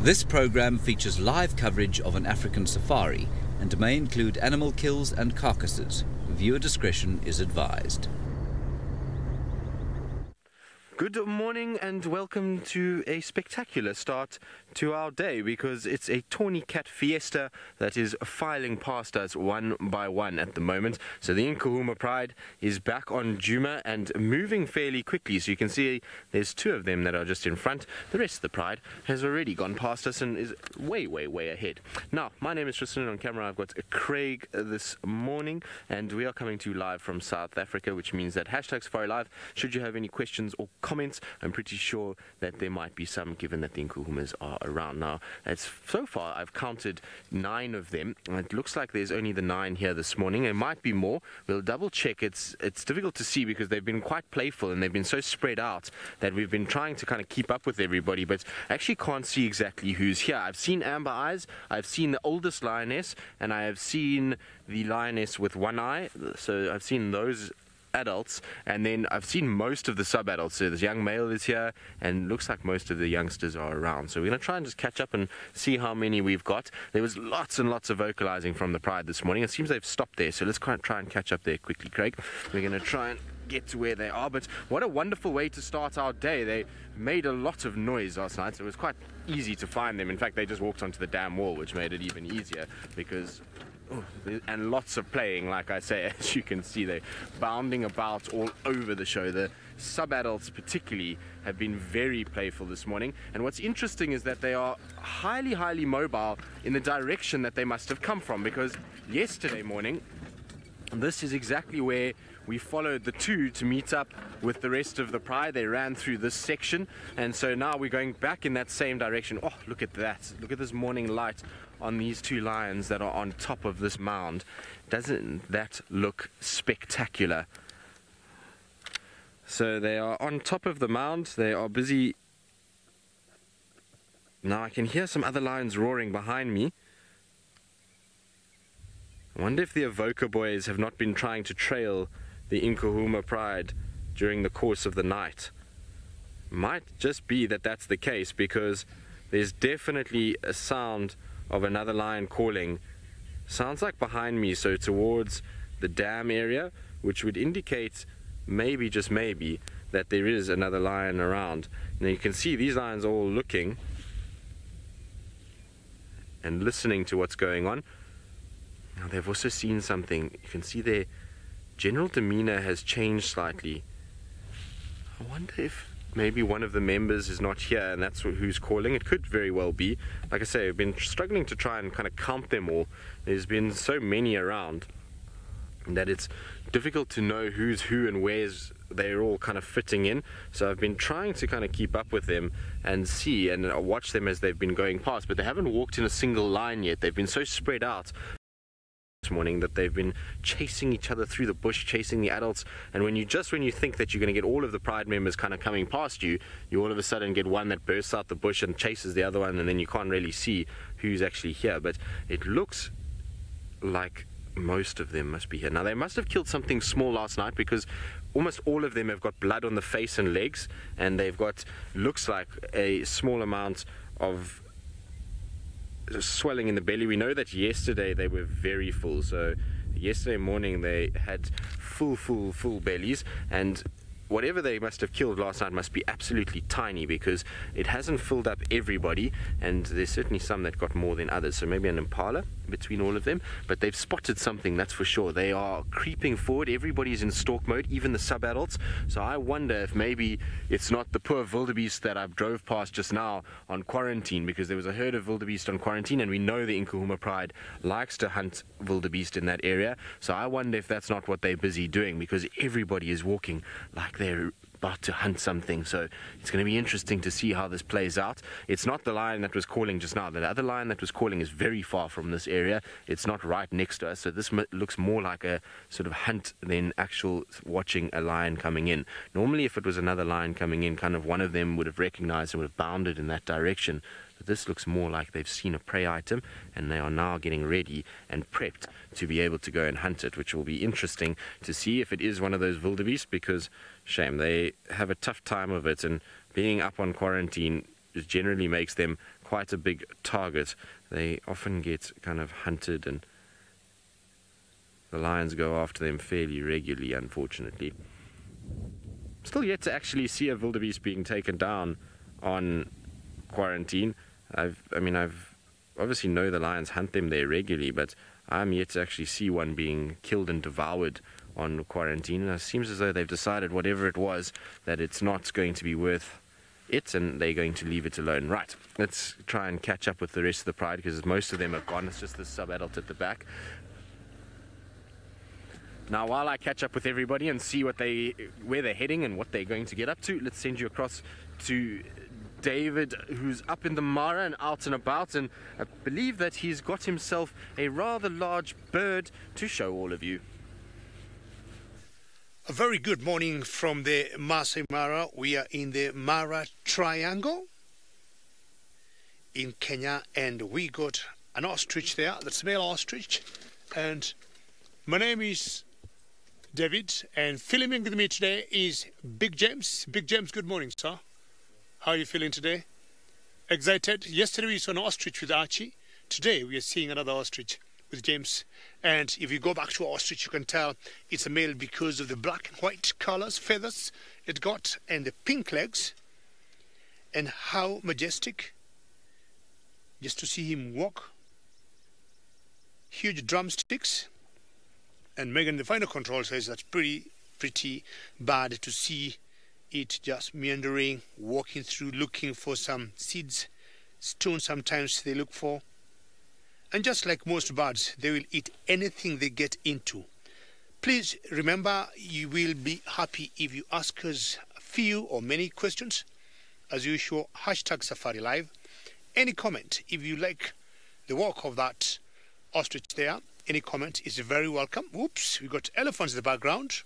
This program features live coverage of an African safari and may include animal kills and carcasses. Viewer discretion is advised. Good morning and welcome to a spectacular start to our day, because it's a tawny cat fiesta that is filing past us one by one at the moment. So the Nkuhuma Pride is back on Djuma and moving fairly quickly. So you can see there's two of them that are just in front. The rest of the Pride has already gone past us and is way ahead. Now, my name is Tristan, and on camera I've got Craig this morning, and we are coming to you live from South Africa, which means that #SafariLive, should you have any questions or comments, I'm pretty sure that there might be some, given that the Nkuhumas are around. Now, so far I've counted 9 of them. It looks like there's only the 9 here this morning. There might be more. We'll double check. It's difficult to see because they've been quite playful and they've been so spread out that we've been trying to kind of keep up with everybody, but I actually can't see exactly who's here. I've seen Amber Eyes, I've seen the oldest lioness, and I have seen the lioness with one eye. So I've seen those adults, and then I've seen most of the sub-adults. So this young male is here, and looks like most of the youngsters are around. So we're going to try and just catch up and see how many we've got. There was lots and lots of vocalizing from the Pride this morning. It seems they've stopped there, so let's try and catch up there quickly, Craig. We're going to try and get to where they are, but what a wonderful way to start our day. They made a lot of noise last night, so it was quite easy to find them. In fact, they just walked onto the damn wall, which made it even easier, because and lots of playing, like I say. As you can see, they're bounding about all over the show. The sub-adults particularly have been very playful this morning, and what's interesting is that they are highly mobile in the direction that they must have come from, because yesterday morning this is exactly where we followed the two to meet up with the rest of the Pride. They ran through this section, and so now we're going back in that same direction. Oh, look at that. Look at this morning light on these two lions that are on top of this mound. Doesn't that look spectacular? So they are on top of the mound. They are busy. Now I can hear some other lions roaring behind me. I wonder if the Avoca boys have not been trying to trail the Nkuhuma Pride during the course of the night. Might just be that that's the case, because there's definitely a sound of another lion calling. Sounds like behind me, so towards the dam area, which would indicate maybe, just maybe, that there is another lion around. Now you can see these lions are all looking and listening to what's going on. Now they've also seen something. You can see their general demeanor has changed slightly. I wonder if maybe one of the members is not here and that's who's calling. It could very well be. Like I say, I've been struggling to try and kind of count them all. There's been so many around that it's difficult to know who's who and where's they're all kind of fitting in. So I've been trying to kind of keep up with them and see and watch them as they've been going past, but they haven't walked in a single line yet. They've been so spread out this morning that they've been chasing each other through the bush, chasing the adults, and when you think that you're going to get all of the Pride members kind of coming past you, you all of a sudden get one that bursts out the bush and chases the other one, and then you can't really see who's actually here. But it looks like most of them must be here. Now they must have killed something small last night, because almost all of them have got blood on the face and legs, and they've got, looks like, a small amount of swelling in the belly. We know that yesterday they were very full, so yesterday morning they had full bellies, and whatever they must have killed last night must be absolutely tiny, because it hasn't filled up everybody, and there's certainly some that got more than others. So maybe an impala between all of them, but they've spotted something, that's for sure. They are creeping forward. Everybody's in stalk mode, even the sub-adults. So I wonder if maybe it's not the poor wildebeest that I drove past just now on quarantine, because there was a herd of wildebeest on quarantine, and we know the Nkuhuma Pride likes to hunt wildebeest in that area. So I wonder if that's not what they're busy doing, because everybody is walking like they're about to hunt something. So it's going to be interesting to see how this plays out. It's not the lion that was calling just now. The other lion that was calling is very far from this area. It's not right next to us, so this looks more like a sort of hunt than actual watching a lion coming in. Normally if it was another lion coming in, kind of one of them would have recognized and would have bounded in that direction. But this looks more like they've seen a prey item and they are now getting ready and prepped to be able to go and hunt it, which will be interesting to see if it is one of those wildebeest, because shame, they have a tough time of it, and being up on quarantine generally makes them quite a big target. They often get kind of hunted, and the lions go after them fairly regularly, unfortunately. Still yet to actually see a wildebeest being taken down on quarantine. I've obviously know the lions hunt them there regularly, but I'm yet to actually see one being killed and devoured on quarantine. And it seems as though they've decided whatever it was, that it's not going to be worth it, and they're going to leave it alone. Right, let's try and catch up with the rest of the pride, because most of them are gone. It's just the sub-adult at the back. Now, while I catch up with everybody and see where they're heading and what they're going to get up to, let's send you across to David, who's up in the Mara and out and about, and I believe that he's got himself a rather large bird to show all of you. A very good morning from the Masai Mara. We are in the Mara Triangle in Kenya, and we got an ostrich there, that's male ostrich. And my name is David, and filming with me today is Big James. Big James, good morning, sir. How are you feeling today? Excited? Yesterday we saw an ostrich with Archie. Today we are seeing another ostrich with James. And if you go back to ostrich, you can tell it's a male because of the black and white colors, feathers it got, and the pink legs. And how majestic. Just to see him walk. Huge drumsticks. And Megan, the final control, says that's pretty bad to see it just meandering, walking through, looking for some seeds, stones sometimes they look for. And just like most birds, they will eat anything they get into. Please remember, you will be happy if you ask us a few or many questions. As usual, #SafariLive. Any comment, if you like the walk of that ostrich there, any comment is very welcome. Whoops, we got elephants in the background.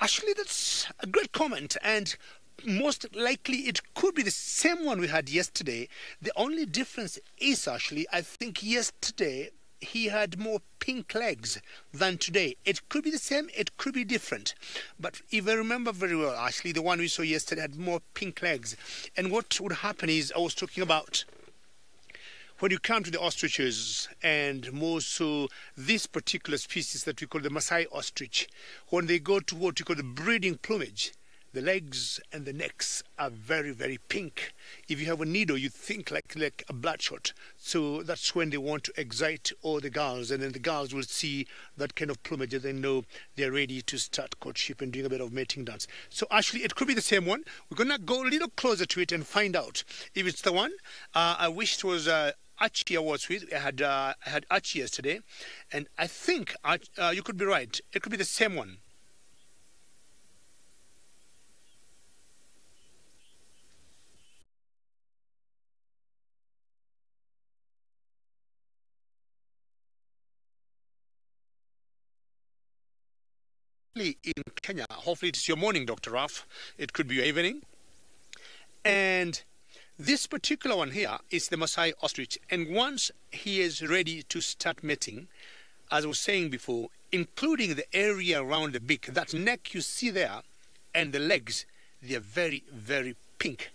Actually, that's a great comment, and most likely it could be the same one we had yesterday. The only difference is, actually, I think yesterday he had more pink legs than today. It could be the same, it could be different. But if I remember very well, actually, the one we saw yesterday had more pink legs. And what would happen is, I was talking about when you come to the ostriches, and more so this particular species that we call the Maasai ostrich, when they go to what we call the breeding plumage, the legs and the necks are very, very pink. If you have a needle, you think like a bloodshot. So that's when they want to excite all the girls, and then the girls will see that kind of plumage and they know they're ready to start courtship and doing a bit of mating dance. So actually, it could be the same one. We're going to go a little closer to it and find out if it's the one. I wish it was Archie I was with. I had Archie yesterday, and I think you could be right. It could be the same one. In Kenya, hopefully it's your morning, Dr. Raf. It could be your evening. And this particular one here is the Maasai ostrich. And once he is ready to start mating, as I was saying before, including the area around the beak, that neck you see there, and the legs, they are very, very pink.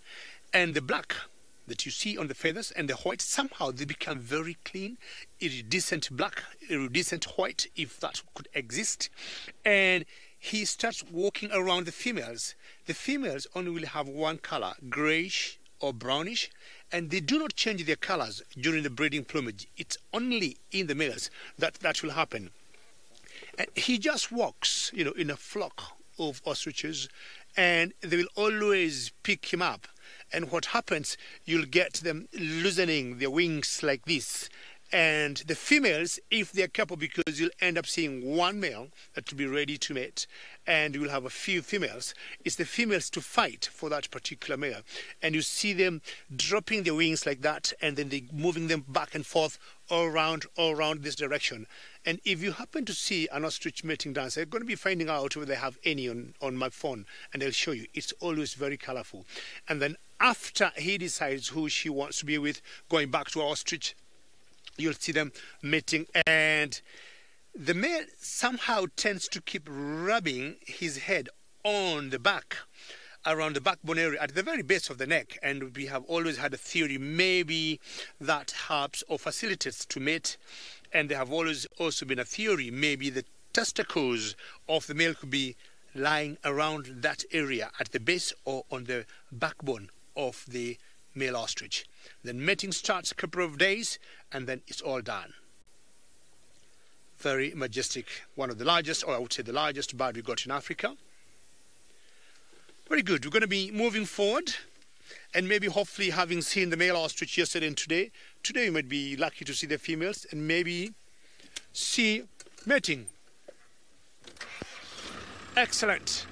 And the black that you see on the feathers and the white, somehow they become very clean, iridescent black, iridescent white, if that could exist. And he starts walking around the females. The females only will have one color, grayish or brownish, and they do not change their colors during the breeding plumage. It's only in the males that will happen. And he just walks, in a flock of ostriches, and they will always pick him up. And what happens, you'll get them loosening their wings like this. And the females, if they're careful, because you'll end up seeing one male that will be ready to mate, and you'll have a few females, it's the females to fight for that particular male. And you see them dropping their wings like that, and then they moving them back and forth all around this direction. And if you happen to see an ostrich mating dance, I'm going to be finding out whether they have any on my phone, and I'll show you. It's always very colorful. And then after he decides who she wants to be with, going back to ostrich, you'll see them mating, and the male somehow tends to keep rubbing his head on the back around the backbone area at the very base of the neck, and we have always had a theory maybe that helps or facilitates to mate, and there have always also been a theory maybe the testicles of the male could be lying around that area at the base or on the backbone of the male ostrich. Then mating starts a couple of days and then it's all done. Very majestic, one of the largest, or I would say the largest bird we got in Africa. Very good. We're going to be moving forward, and maybe hopefully having seen the male ostrich yesterday and today you might be lucky to see the females and maybe see mating. Excellent.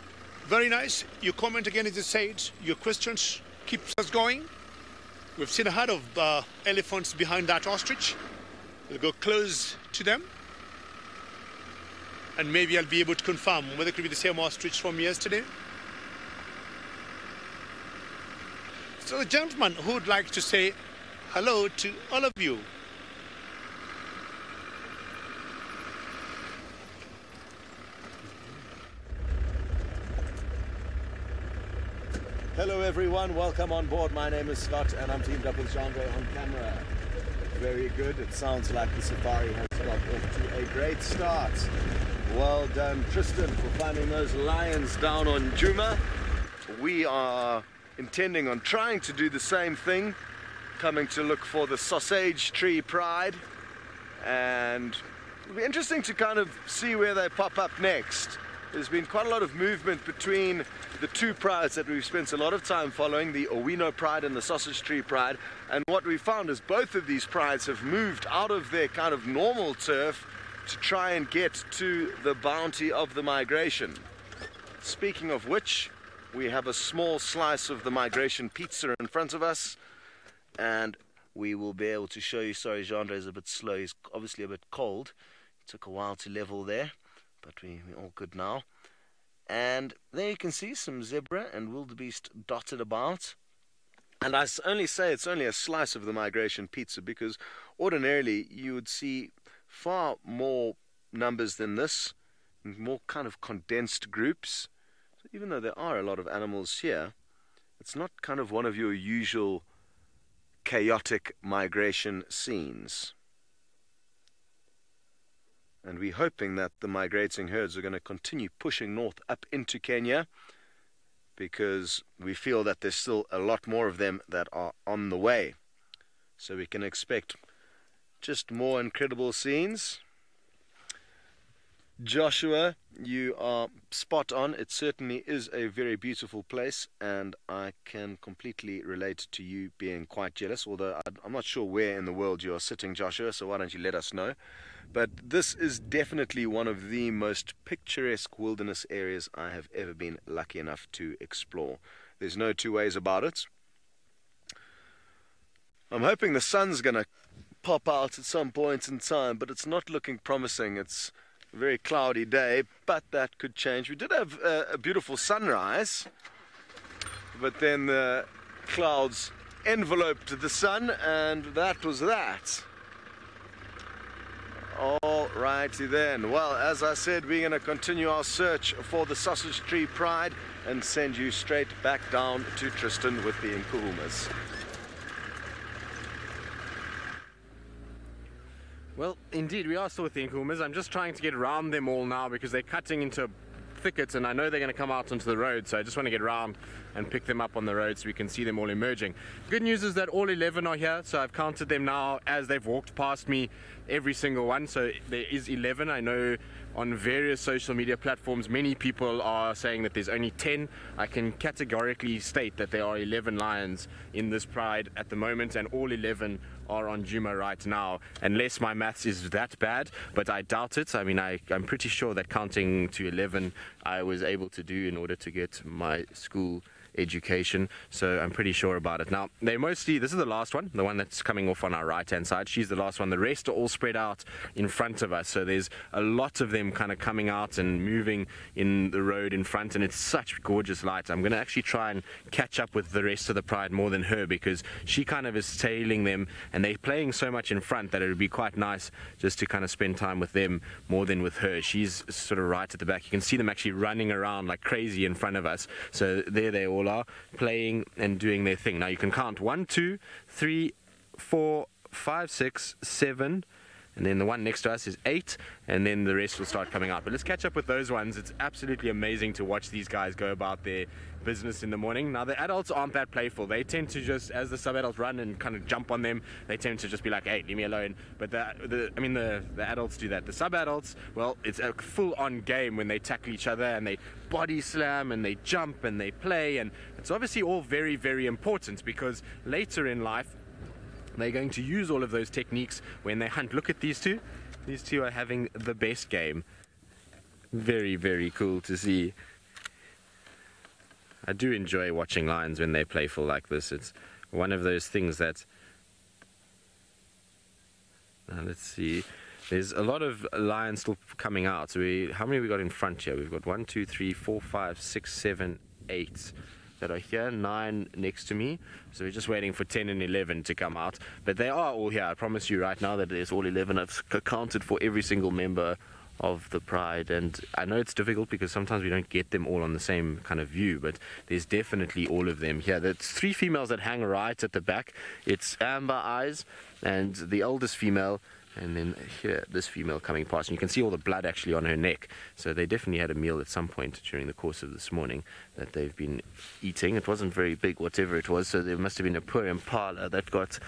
Very nice. Your comment again, as I said, your questions keeps us going. We've seen a herd of elephants behind that ostrich. We'll go close to them, and maybe I'll be able to confirm whether it could be the same ostrich from yesterday. So the gentleman who would like to say hello to all of you. Hello everyone, welcome on board. My name is Scott and I'm teamed up with Jean-Ray on camera. Very good. It sounds like the safari has got off to a great start. Well done, Tristan, for finding those lions down on Juma. We are intending on trying to do the same thing, coming to look for the sausage tree pride, and it'll be interesting to kind of see where they pop up next. There's been quite a lot of movement between the two prides that we've spent a lot of time following, the Owino pride and the sausage tree pride, and what we found is both of these prides have moved out of their kind of normal turf to try and get to the bounty of the migration. Speaking of which, we have a small slice of the migration pizza in front of us, and we will be able to show you. Sorry, Jean-Ray is a bit slow, he's obviously a bit cold. It took a while to level there, but we're all good now. And there you can see some zebra and wildebeest dotted about. And I only say it's only a slice of the migration pizza because ordinarily you would see far more numbers than this, more kind of condensed groups. So even though there are a lot of animals here, it's not kind of one of your usual chaotic migration scenes. And we're hoping that the migrating herds are going to continue pushing north up into Kenya, because we feel that there's still a lot more of them that are on the way. So we can expect just more incredible scenes. Joshua, you are spot on. It certainly is a very beautiful place, and I can completely relate to you being quite jealous, although I'm not sure where in the world you are sitting, Joshua, so why don't you let us know. But this is definitely one of the most picturesque wilderness areas I have ever been lucky enough to explore. There's no two ways about it. I'm hoping the sun's going to pop out at some point in time, but it's not looking promising. It's a very cloudy day, but that could change. We did have a beautiful sunrise, but then the clouds enveloped the sun, and that was that. Alrighty then. Well, as I said, we're going to continue our search for the sausage tree pride and send you straight back down to Tristan with the Nkuhumas. Well, indeed, we are still with the Nkuhumas. I'm just trying to get around them all now because they're cutting into thickets, and I know they're going to come out onto the road, so I just want to get around and pick them up on the road so we can see them all emerging. Good news is that all 11 are here, so I've counted them now as they've walked past me, every single one, so there is 11. I know on various social media platforms many people are saying that there's only 10. I can categorically state that there are 11 lions in this pride at the moment, and all 11 are on Juma right now, unless my maths is that bad, but I doubt it. I mean, I'm pretty sure that counting to 11 I was able to do in order to get my school education, so I'm pretty sure about it. Now, they mostly, this is the last one, the one that's coming off on our right hand side. She's the last one. The rest are all spread out in front of us, so there's a lot of them kind of coming out and moving in the road in front, and it's such gorgeous light. I'm going to actually try and catch up with the rest of the pride more than her, because she kind of is tailing them, and they're playing so much in front that it would be quite nice just to kind of spend time with them more than with her. She's sort of right at the back. You can see them actually running around like crazy in front of us, so there they all all are, playing and doing their thing. Now you can count 1, 2, 3, 4, 5, 6, 7, and then the one next to us is 8, and then the rest will start coming out. But let's catch up with those ones. It's absolutely amazing to watch these guys go about their business in the morning. Now the adults aren't that playful. They tend to just, as the sub-adults run and kind of jump on them, they tend to just be like, hey, leave me alone. But the adults do that. The sub-adults, well, it's a full-on game when they tackle each other and they body slam and they jump and they play, and it's obviously all very, very important because later in life they're going to use all of those techniques when they hunt. Look at these two. These two are having the best game. Very, very cool to see. I do enjoy watching lions when they're playful like this. It's one of those things that... Now let's see. There's a lot of lions still coming out. So how many have we got in front here? We've got 1, 2, 3, 4, 5, 6, 7, 8 that are here, 9 next to me. So we're just waiting for 10 and 11 to come out. But they are all here. I promise you right now that there's all 11. I've accounted for every single member of the pride, and I know it's difficult because sometimes we don't get them all on the same kind of view, but there's definitely all of them here. There's 3 females that hang right at the back. It's Amber Eyes and the oldest female, and then here this female coming past, and you can see all the blood actually on her neck. So they definitely had a meal at some point during the course of this morning that they've been eating. It wasn't very big, whatever it was, so there must have been a poor impala that got...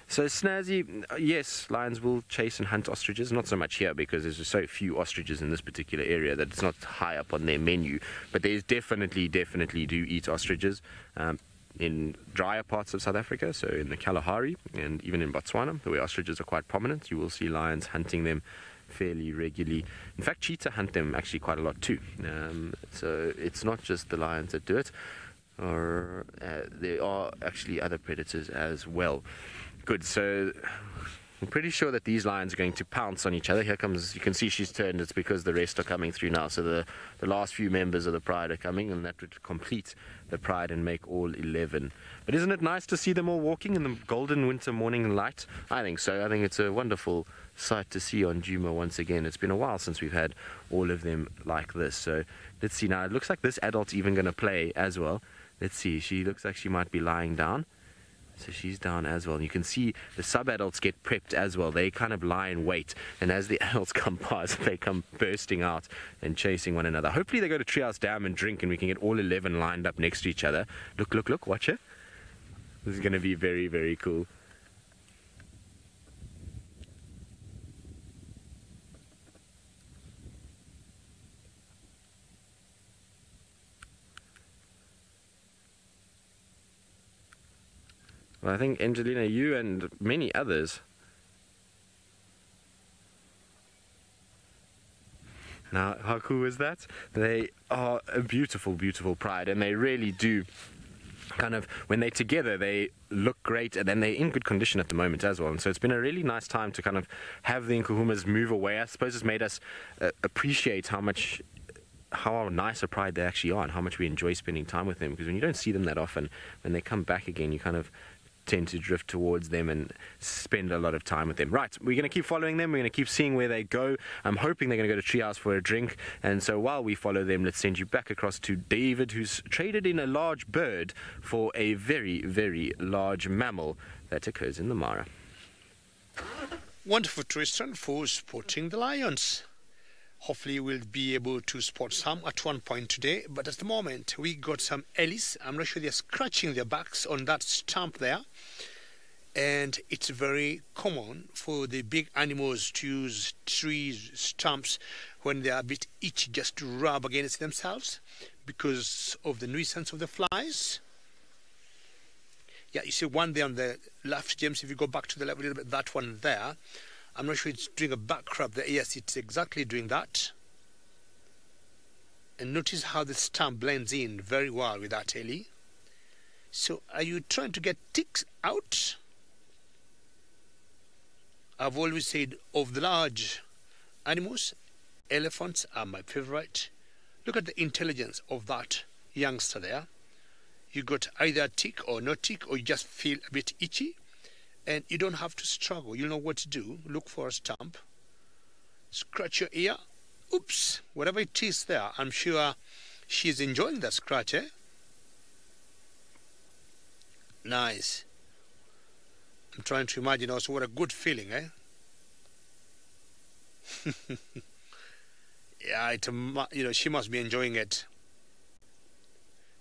So Snazzy, yes, lions will chase and hunt ostriches. Not so much here because there's just so few ostriches in this particular area that it's not high up on their menu. But there's definitely do eat ostriches in drier parts of South Africa, so in the Kalahari and even in Botswana, where ostriches are quite prominent. You will see lions hunting them fairly regularly. In fact, cheetah hunt them actually quite a lot too. So it's not just the lions that do it, or there are actually other predators as well. Good, so I'm pretty sure that these lions are going to pounce on each other. Here comes, you can see she's turned. It's because the rest are coming through now. So the last few members of the pride are coming, and that would complete the pride and make all 11. But isn't it nice to see them all walking in the golden winter morning light? I think so. I think it's a wonderful sight to see on Djuma once again. It's been a while since we've had all of them like this. So let's see now. It looks like this adult's even going to play as well. Let's see. She looks like she might be lying down. So she's down as well. And you can see the sub-adults get prepped as well. They kind of lie in wait. And as the adults come past, they come bursting out and chasing one another. Hopefully they go to Treehouse Dam and drink and we can get all 11 lined up next to each other. Look, look, look. Watch it. This is going to be very, very cool. Well, I think, Angelina, you and many others. Now, how cool is that? They are a beautiful, beautiful pride, and they really do kind of, when they're together, they look great, and then they're in good condition at the moment as well. And so it's been a really nice time to kind of have the Nkuhumas move away. I suppose it's made us appreciate how nice a pride they actually are and how much we enjoy spending time with them, because when you don't see them that often, when they come back again, you kind of tend to drift towards them and spend a lot of time with them. Right, we're going to keep following them. We're going to keep seeing where they go. I'm hoping they're going to go to Treehouse for a drink. And so while we follow them, let's send you back across to David, who's traded in a large bird for a very, very large mammal that occurs in the Mara. Wonderful, Tristan, for spotting the lions. Hopefully we'll be able to spot some at one point today, but at the moment we got some ellies. I'm not sure they're scratching their backs on that stump there, and it's very common for the big animals to use trees, stumps, when they're a bit itchy, just to rub against themselves because of the nuisance of the flies. Yeah, you see one there on the left, James. If you go back to the left a little bit, that one there, I'm not sure it's doing a back rub there. Yes, it's exactly doing that. And notice how the stump blends in very well with that ellie. So are you trying to get ticks out? I've always said of the large animals, elephants are my favorite. Look at the intelligence of that youngster there. You got either a tick or no tick, or you just feel a bit itchy. And you don't have to struggle. You know what to do. Look for a stump. Scratch your ear. Oops, whatever it is there, I'm sure she's enjoying that scratch, eh? Nice. I'm trying to imagine also what a good feeling, eh? Yeah, she must be enjoying it.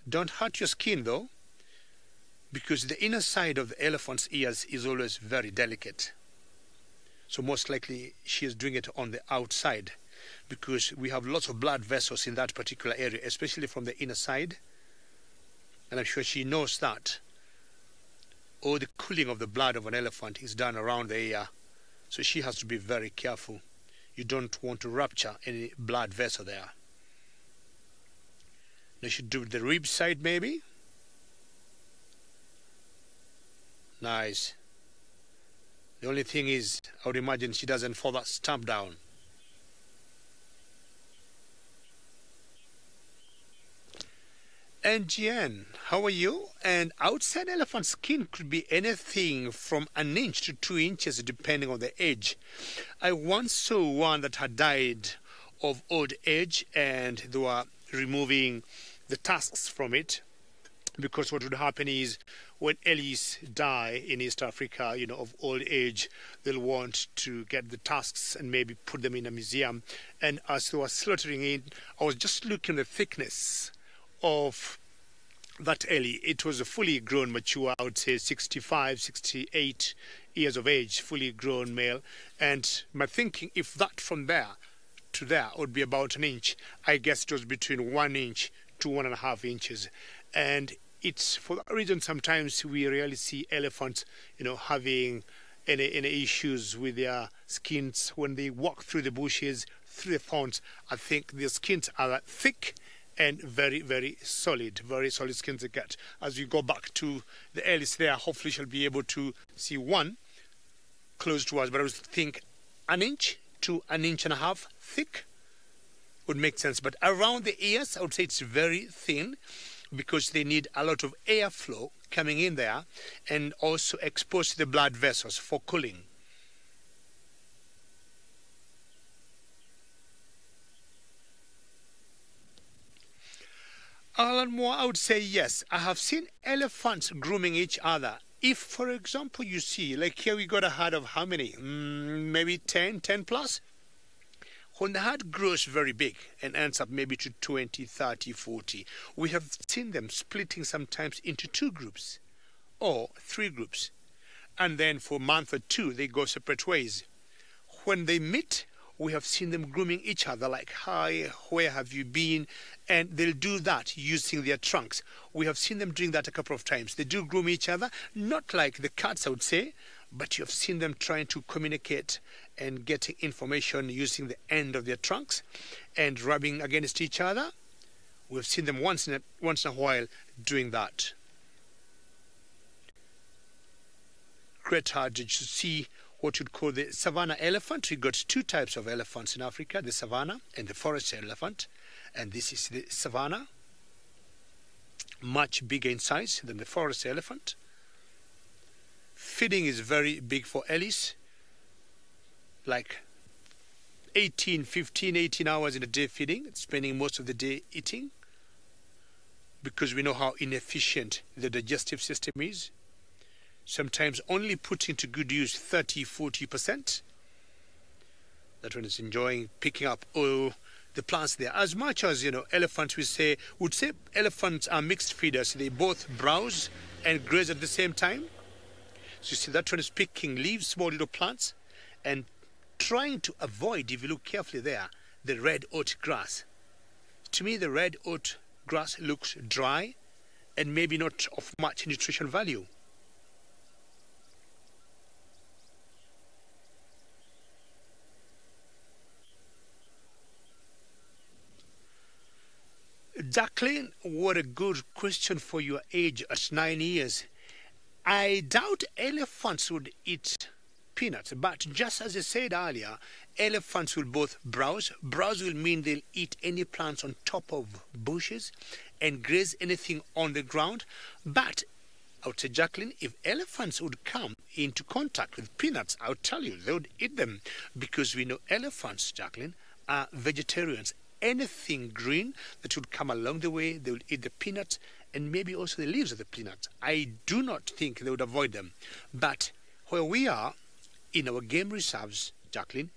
Don't hurt your skin though, because the inner side of the elephant's ears is always very delicate. So most likely she is doing it on the outside, because we have lots of blood vessels in that particular area, especially from the inner side. And I'm sure she knows that. All the cooling of the blood of an elephant is done around the ear. So she has to be very careful. You don't want to rupture any blood vessel there. Now she do the rib side maybe. Nice. The only thing is, I would imagine she doesn't fall that stump down. And Jen, how are you? And outside elephant skin could be anything from 1 inch to 2 inches depending on the age. I once saw one that had died of old age, and they were removing the tusks from it, because what would happen is when ellis die in East Africa, of old age, they'll want to get the tusks and maybe put them in a museum. And as they were slaughtering it, I was just looking at the thickness of that ellie. It was a fully grown, mature, I would say 65, 68 years of age, fully grown male. And my thinking, if that from there to there would be about 1 inch, I guess it was between 1 inch to 1.5 inches. And it's for that reason sometimes we rarely see elephants, having any issues with their skins when they walk through the bushes, through the thorns. I think their skins are thick and very, very solid skins they get. As we go back to the ellis there, hopefully she'll be able to see one close to us. But I would think 1 inch to 1.5 inches thick would make sense. But around the ears, I would say it's very thin, because they need a lot of airflow coming in there and also expose the blood vessels for cooling. Alan Moore, I would say yes. I have seen elephants grooming each other. If, for example, you see, like here we got a herd of how many? Maybe 10 plus? When the herd grows very big and ends up maybe to 20, 30, 40, we have seen them splitting sometimes into 2 groups or 3 groups. And then for a month or 2, they go separate ways. When they meet, we have seen them grooming each other, like, hi, where have you been? And they'll do that using their trunks. We have seen them doing that a couple of times. They do groom each other, not like the cats, I would say, but you have seen them trying to communicate and getting information using the end of their trunks and rubbing against each other. We've seen them once in a while doing that. Great hard to see what you'd call the savanna elephant. We got 2 types of elephants in Africa, the savanna and the forest elephant. And this is the savanna, much bigger in size than the forest elephant. Feeding is very big for ellis, like 18 hours in a day feeding, spending most of the day eating, because we know how inefficient the digestive system is. Sometimes only putting to good use 30-40%. That one is enjoying picking up all the plants there. As much as, elephants, would say elephants are mixed feeders. They both browse and graze at the same time. So you see that one is picking leaves, small little plants, and trying to avoid, if you look carefully there, the red oat grass. To me, the red oat grass looks dry and maybe not of much nutrition value. Jacqueline, what a good question for your age at 9 years. I doubt elephants would eat peanuts, but just as I said earlier, elephants will both browse. Browse will mean they'll eat any plants on top of bushes and graze anything on the ground. But I would say, Jacqueline, if elephants would come into contact with peanuts, I would tell you they would eat them, because we know elephants, Jacqueline, are vegetarians. Anything green that would come along the way, they will eat the peanuts and maybe also the leaves of the peanuts. I do not think they would avoid them. But where we are, in our game reserves, Jacqueline,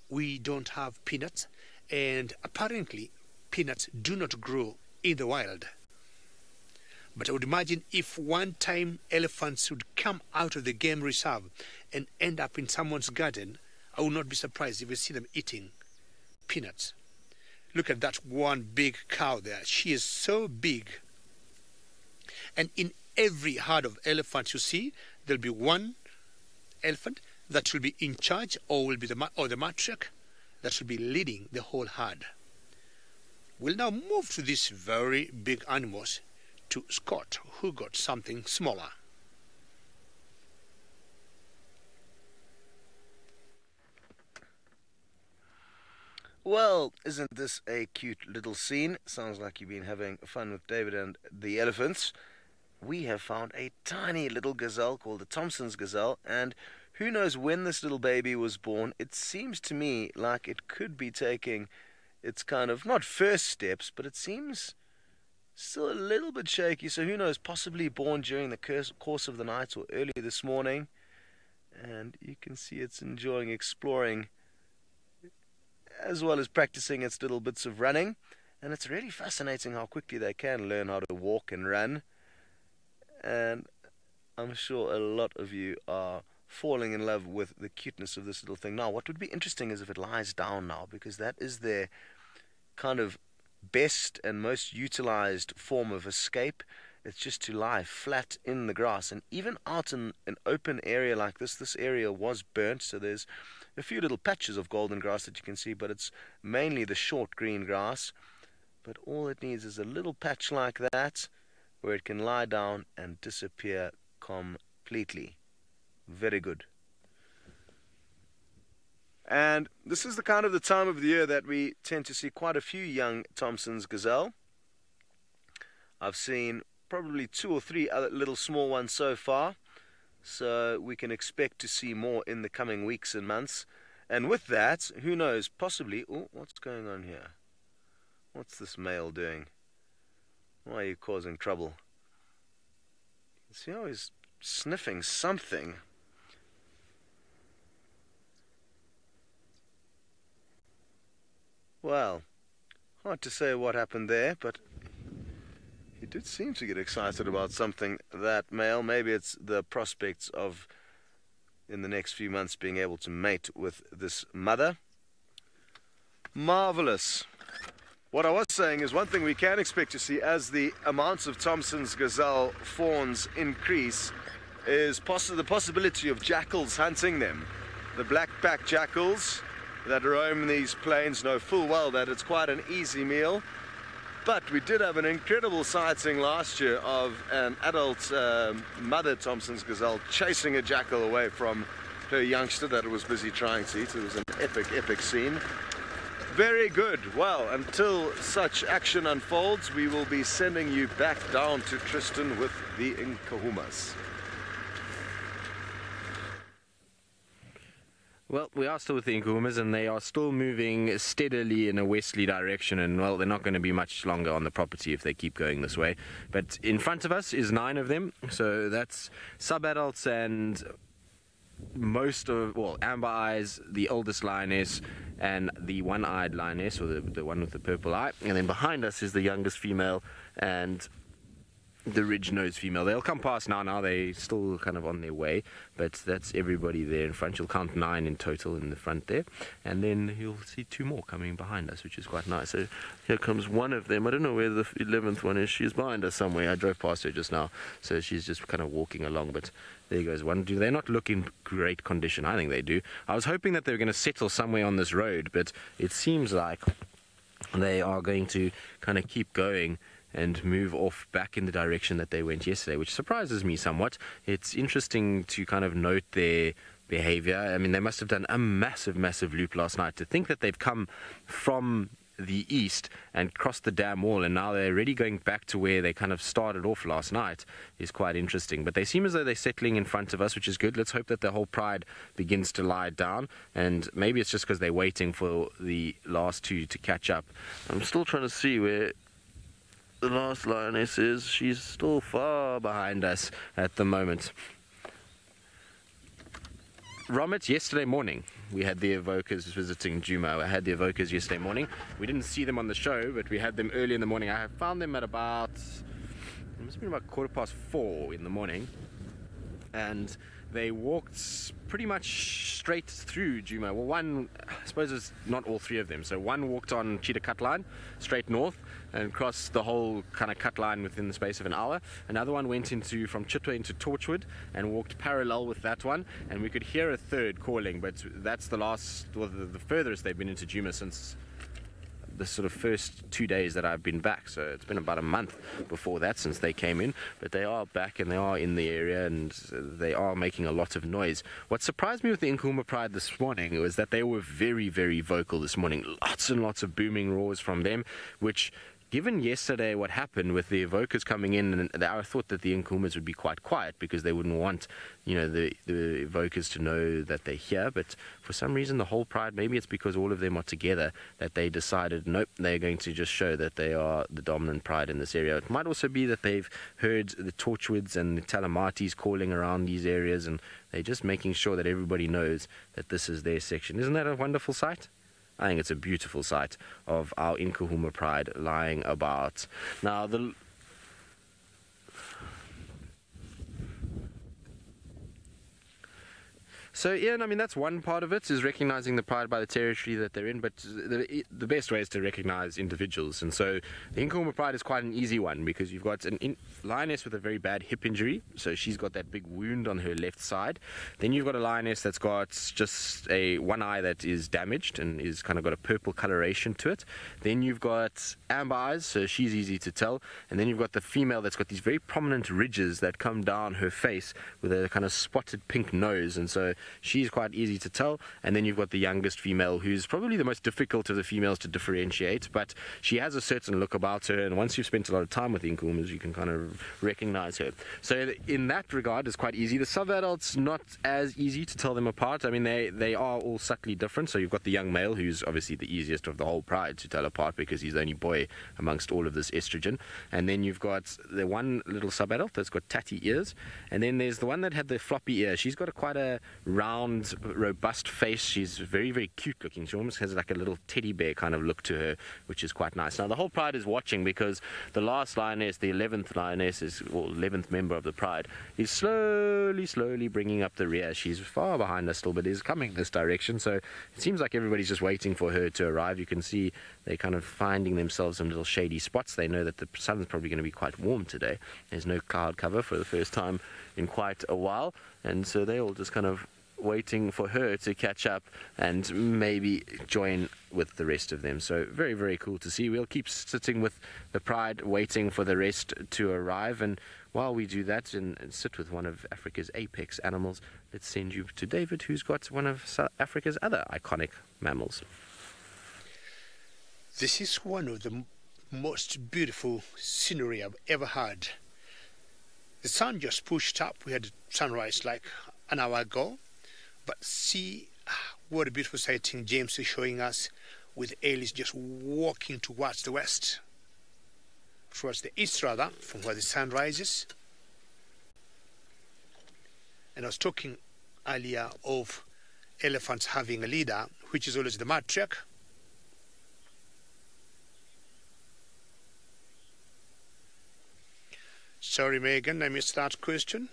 we don't have peanuts, and apparently peanuts do not grow in the wild. But I would imagine if one time elephants would come out of the game reserve and end up in someone's garden, I would not be surprised if we see them eating peanuts. Look at that one big cow there. She is so big. And in every herd of elephants you see, there'll be one elephant that will be in charge, or will be the matriarch that will be leading the whole herd. We'll now move to these very big animals, to Scott, who got something smaller. Well, isn't this a cute little scene? Sounds like you've been having fun with David and the elephants. We have found a tiny little gazelle called the Thompson's gazelle, and who knows when this little baby was born. It seems to me like it could be taking its kind of, not first steps, but it seems still a little bit shaky, so who knows, possibly born during the course of the night or early this morning. And you can see it's enjoying exploring as well as practicing its little bits of running. And it's really fascinating how quickly they can learn how to walk and run. And I'm sure a lot of you are falling in love with the cuteness of this little thing. Now, what would be interesting is if it lies down now, because that is their kind of best and most utilized form of escape. It's just to lie flat in the grass. And even out in an open area like this area was burnt, so there's a few little patches of golden grass that you can see, but it's mainly the short green grass. But all it needs is a little patch like that where it can lie down and disappear completely. Very good. And this is the kind of the time of the year that we tend to see quite a few young Thompson's gazelle. I've seen probably 2 or 3 other little small ones so far, so we can expect to see more in the coming weeks and months. And with that, who knows, possibly... Oh, what's going on here? What's this male doing? Why are you causing trouble? You see how he's sniffing something. Well, hard to say what happened there, but he did seem to get excited about something, that male. Maybe it's the prospects of, in the next few months, being able to mate with this mother. Marvelous. What I was saying is one thing we can expect to see as the amounts of Thompson's gazelle fawns increase is the possibility of jackals hunting them. The black-backed jackals that roam these plains know full well that it's quite an easy meal. But we did have an incredible sighting last year of an adult mother Thompson's gazelle chasing a jackal away from her youngster that it was busy trying to eat. It was an epic scene. Very good. Well, until such action unfolds, we will be sending you back down to Tristan with the Nkahumas. Well, we are still with the Nkahumas, and they are still moving steadily in a westerly direction, and well, they're not going to be much longer on the property if they keep going this way. But in front of us is 9 of them, so that's sub-adults and most of, well, Amber Eyes, the oldest lioness, and the one-eyed lioness, or the one with the purple eye. And then behind us is the youngest female and the ridge-nosed female. They'll come past now. They're still kind of on their way, but that's everybody there in front. You'll count 9 in total in the front there, and then you'll see 2 more coming behind us, which is quite nice. So here comes one of them. I don't know where the 11th one is. She's behind us somewhere. I drove past her just now, so she's just kind of walking along, but there goes one. Do they not look in great condition? I think they do. I was hoping that they were going to settle somewhere on this road, but it seems like they are going to kind of keep going and move off back in the direction that they went yesterday, which surprises me somewhat. It's interesting to kind of note their behavior. I mean, they must have done a massive loop last night. To think that they've come from the east and crossed the dam wall, and now they're already going back to where they kind of started off last night is quite interesting. But they seem as though they're settling in front of us, which is good. Let's hope that the whole pride begins to lie down, and maybe it's just because they're waiting for the last two to catch up. I'm still trying to see where the last lioness is. She's still far behind us at the moment. Romit, yesterday morning, we had the evokers visiting Djuma. I had the evokers yesterday morning. We didn't see them on the show, but we had them early in the morning. I found them at about, it must have been about 4:15 in the morning. And they walked pretty much straight through Djuma. Well, one, I suppose it's not all three of them. So one walked on Cheetah Cut Line, straight north, and crossed the whole kind of cut line within the space of an hour. Another one went from Chitwa into Torchwood and walked parallel with that one. And we could hear a third calling, but that's the furthest they've been into Djuma since the sort of first 2 days that I've been back. So it's been about a month before that since they came in, but they are back and they are in the area and they are making a lot of noise. What surprised me with the Nkuhuma Pride this morning was that they were very, very vocal this morning. Lots and lots of booming roars from them, which, given yesterday what happened with the evokers coming in, and I thought that the Nkuhumas would be quite quiet because they wouldn't want, the evokers to know that they're here. But for some reason, the whole pride, maybe it's because all of them are together, that they decided, nope, they're going to just show that they are the dominant pride in this area. It might also be that they've heard the Torchwoods and the Talamatis calling around these areas, and they're just making sure that everybody knows that this is their section. Isn't that a wonderful sight? I think it's a beautiful sight of our Nkuhuma pride lying about. Now, So, Ian, I mean, that's one part of it, is recognizing the pride by the territory that they're in, but the best way is to recognize individuals. And so the Nkuhuma pride is quite an easy one because you've got an lioness with a very bad hip injury, so she's got that big wound on her left side. Then you've got a lioness that's got just one eye that is damaged and is kind of got a purple coloration to it. Then you've got amber eyes, so she's easy to tell. And then you've got the female that's got these very prominent ridges that come down her face with a kind of spotted pink nose, and so she's quite easy to tell. And then you've got the youngest female, who's probably the most difficult of the females to differentiate, but she has a certain look about her, and once you've spent a lot of time with the Nkuhumas, you can kind of recognize her. So in that regard, it's quite easy. The sub-adults, not as easy to tell them apart. I mean, they are all subtly different. So you've got the young male, who's obviously the easiest of the whole pride to tell apart because he's the only boy amongst all of this estrogen. And then you've got the one little sub-adult that's got tatty ears, and then there's the one that had the floppy ear. She's got quite a round, robust face. She's very, very cute looking. She almost has like a little teddy bear kind of look to her, which is quite nice. Now the whole pride is watching because the last lioness, the 11th lioness, or 11th member of the pride, is slowly bringing up the rear. She's far behind us still, but is coming this direction. So it seems like everybody's just waiting for her to arrive. You can see they're kind of finding themselves in little shady spots. They know that the sun's probably going to be quite warm today. There's no cloud cover for the first time in quite a while, and so they're all just kind of waiting for her to catch up and maybe join with the rest of them. So very, very cool to see. We'll keep sitting with the pride waiting for the rest to arrive, and while we do that and sit with one of Africa's apex animals, let's send you to David, who's got one of South Africa's other iconic mammals. This is one of the most beautiful scenery I've ever had. The sun just pushed up. We had sunrise like an hour ago. But see what a beautiful sighting James is showing us, with Alice just walking towards the west, towards the east rather, from where the sun rises. And I was talking earlier of elephants having a leader, which is always the matriarch. Sorry, Megan, I missed that question.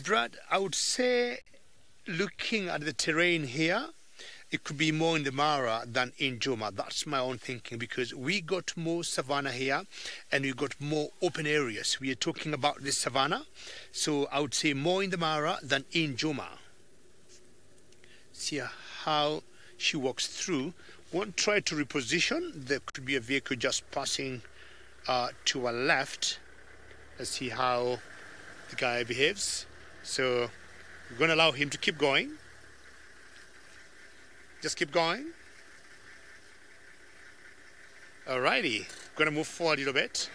Brad, I would say, looking at the terrain here, it could be more in the Mara than in Djuma. That's my own thinking, because we got more savanna here and we got more open areas. We are talking about the savanna, so I would say more in the Mara than in Djuma. See how she walks through won't try to reposition. There could be a vehicle just passing to our left. Let's see how the guy behaves. So we're going to allow him to keep going. Just keep going. Alrighty, going to move forward a little bit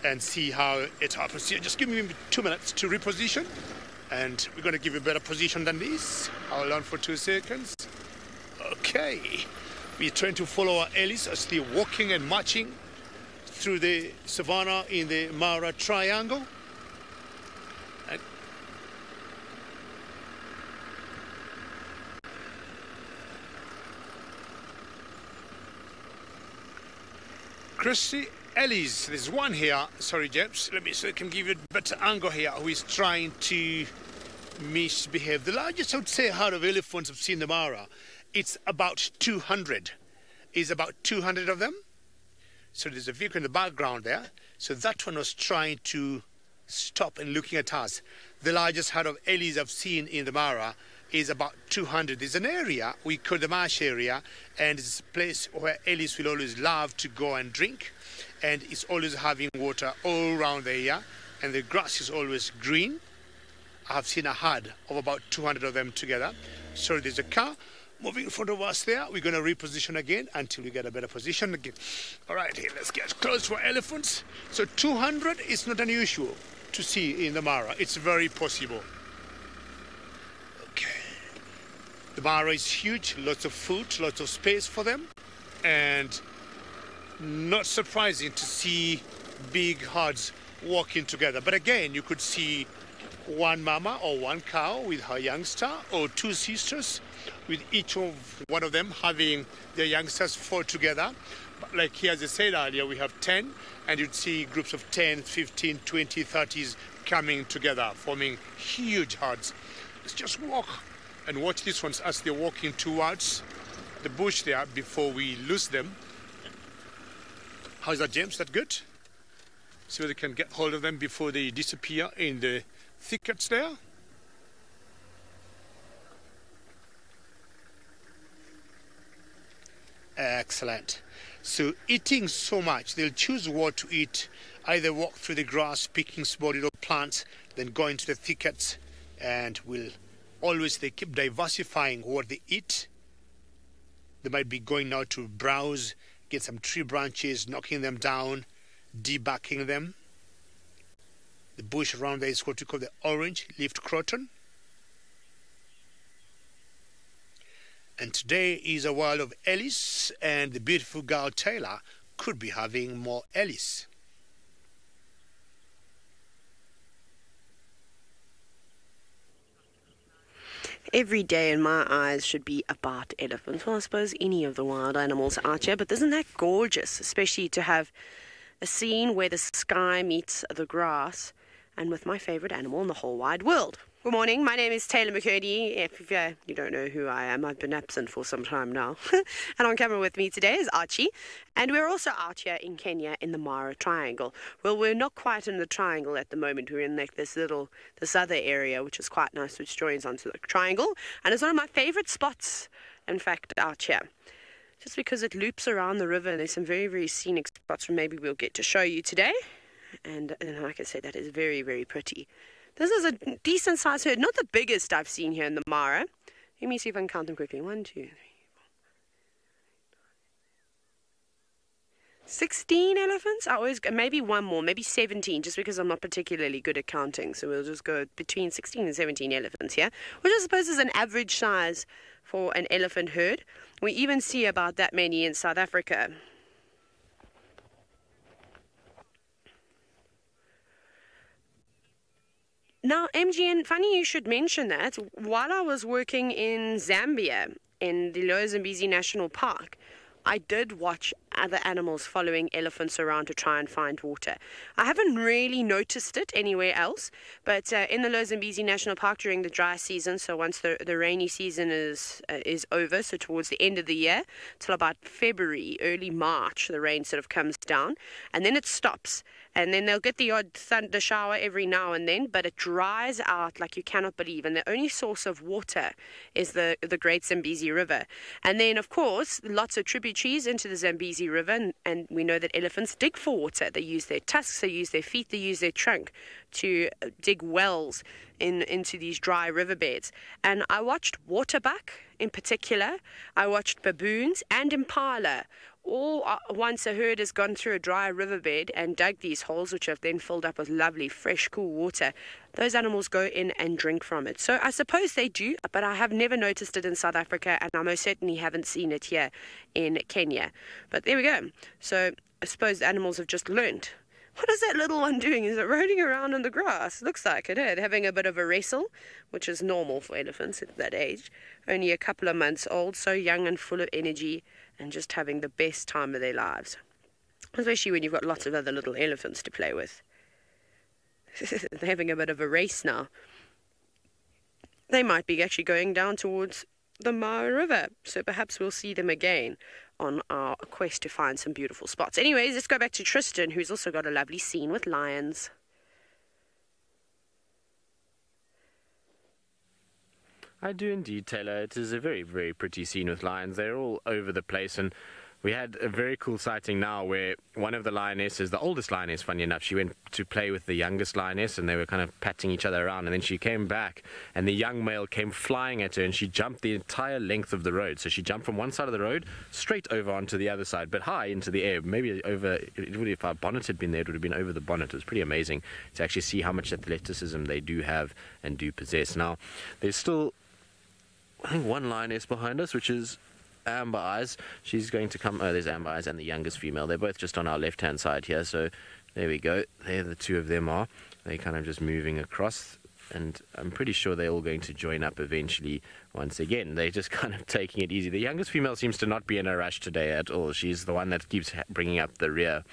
and see how it happens here. Just give me 2 minutes to reposition, and we're going to give you a better position than this. Hold on for 2 seconds. Okay, we're trying to follow our Ellis as they're walking and marching through the savannah in the Mara Triangle. Christy Ellis, there's one here. Sorry, Jeps. Let me so I can give you a better angle here. Who is trying to misbehave? The largest, I would say, herd of elephants I've seen in the Mara, it's about 200. Is about 200 of them. So there's a vehicle in the background there. So that one was trying to stop and looking at us. The largest herd of Ellis I've seen in the Mara is about 200. There's an area we call the marsh area, and it's a place where Ellis will always love to go and drink, and it's always having water all around the area, and the grass is always green. I have seen a herd of about 200 of them together. So there's a car moving in front of us there. We're going to reposition again until we get a better position again. All right, here, let's get close to our elephants. So 200 is not unusual to see in the Mara. It's very possible. The Mara is huge, lots of food, lots of space for them, and not surprising to see big herds walking together. But again, you could see one mama or one cow with her youngster, or 2 sisters with each of one of them having their youngsters fall together. But like here, as I said earlier, we have 10, and you'd see groups of 10, 15, 20, 30s coming together, forming huge herds. Let's just walk and watch these ones as they're walking towards the bush there before we lose them. How's that, James? That good? See whether we can get hold of them before they disappear in the thickets there. Excellent. So eating so much, they'll choose what to eat. Either walk through the grass, picking small little plants, then go into the thickets, and they keep diversifying what they eat. They might be going now to browse, get some tree branches, knocking them down, debarking them. The bush around there is what we call the orange-leafed croton. And today is a world of Ellis, and the beautiful girl Taylor could be having more Ellis. Every day in my eyes should be about elephants. Well, I suppose any of the wild animals out here, but isn't that gorgeous, especially to have a scene where the sky meets the grass and with my favorite animal in the whole wide world. Good morning, my name is Taylor McCurdy. If you don't know who I am, I've been absent for some time now. And on camera with me today is Archie. And we're also out here in Kenya in the Mara Triangle. Well, we're not quite in the triangle at the moment. We're in like this other area, which is quite nice, which joins onto the triangle. And it's one of my favorite spots, in fact, out here. Just because it loops around the river, and there's some very, very scenic spots where maybe we'll get to show you today. And like I said, that is very, very pretty. This is a decent sized herd, not the biggest I've seen here in the Mara. Let me see if I can count them quickly. 1, 2, 3, 4. 16 elephants? Maybe one more, maybe 17, just because I'm not particularly good at counting. So we'll just go between 16 and 17 elephants here, which I suppose is an average size for an elephant herd. We even see about that many in South Africa. Now, MGN, funny you should mention that. While I was working in Zambia, in the Lower Zambezi National Park, I did watch other animals following elephants around to try and find water. I haven't really noticed it anywhere else, but in the Lower Zambezi National Park during the dry season, so once the rainy season is over, so towards the end of the year, till about February, early March, the rain sort of comes down, and then it stops. And then they'll get the odd thunder shower every now and then, but it dries out like you cannot believe. And the only source of water is the Great Zambezi River. And then, of course, lots of tributaries into the Zambezi River. And we know that elephants dig for water. They use their tusks, they use their feet, they use their trunk to dig wells into these dry riverbeds. And I watched waterbuck in particular. I watched baboons and impala. All once a herd has gone through a dry riverbed and dug these holes, which have then filled up with lovely, fresh, cool water, those animals go in and drink from it. So I suppose they do, but I have never noticed it in South Africa, and I most certainly haven't seen it here in Kenya. But there we go. So I suppose the animals have just learnt. What is that little one doing? Is it rolling around on the grass? Looks like it, eh? Having a bit of a wrestle, which is normal for elephants at that age. Only a couple of months old, so young and full of energy, and just having the best time of their lives. Especially when you've got lots of other little elephants to play with. They're having a bit of a race now. They might be actually going down towards the Mara River, so perhaps we'll see them again on our quest to find some beautiful spots. Anyways, let's go back to Tristan, who's also got a lovely scene with lions. I do indeed, Taylor. It is a very, very pretty scene with lions. They're all over the place, and we had a very cool sighting now where one of the lionesses, the oldest lioness, funny enough, she went to play with the youngest lioness, and they were kind of patting each other around, and then she came back, and the young male came flying at her, and she jumped the entire length of the road. So she jumped from one side of the road straight over onto the other side, but high into the air. Maybe over, if our bonnet had been there, it would have been over the bonnet. It was pretty amazing to actually see how much athleticism they do have and do possess. Now, there's still, I think, one lioness behind us, which is Amber Eyes. She's going to come. Oh, there's Amber Eyes and the youngest female. They're both just on our left-hand side here. So there we go. There the two of them are. They're kind of just moving across. And I'm pretty sure they're all going to join up eventually once again. They're just kind of taking it easy. The youngest female seems to not be in a rush today at all. She's the one that keeps bringing up the rear.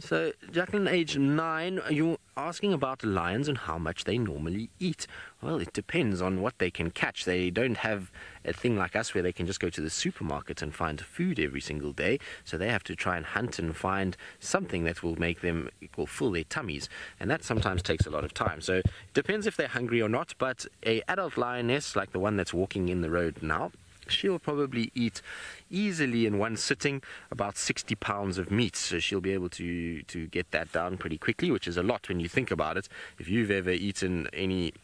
So, Jacqueline, age 9, you're asking about lions and how much they normally eat. Well, it depends on what they can catch. They don't have a thing like us where they can just go to the supermarket and find food every single day. So they have to try and hunt and find something that will make them, will fill their tummies. And that sometimes takes a lot of time. So it depends if they're hungry or not. But an adult lioness, like the one that's walking in the road now, she'll probably eat easily in one sitting about 60 pounds of meat. So she'll be able to get that down pretty quickly, which is a lot when you think about it. If you've ever eaten any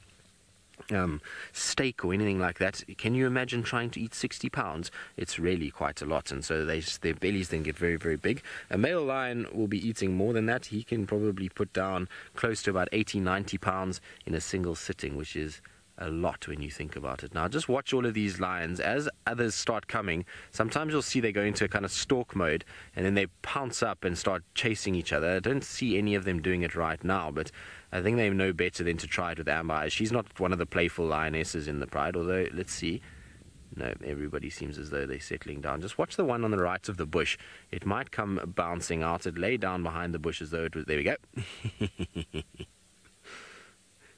steak or anything like that, can you imagine trying to eat 60 pounds? It's really quite a lot, and so their bellies then get very, very big. A male lion will be eating more than that. He can probably put down close to about 80-90 pounds in a single sitting, which is a lot when you think about it. Now, just watch all of these lions. As others start coming, sometimes you'll see they go into a kind of stalk mode, and then they pounce up and start chasing each other. I don't see any of them doing it right now, but I think they know better than to try it with Amber Eyes. She's not one of the playful lionesses in the pride, although, let's see. No, everybody seems as though they're settling down. Just watch the one on the right of the bush. It might come bouncing out. It lay down behind the bush as though it was... There we go.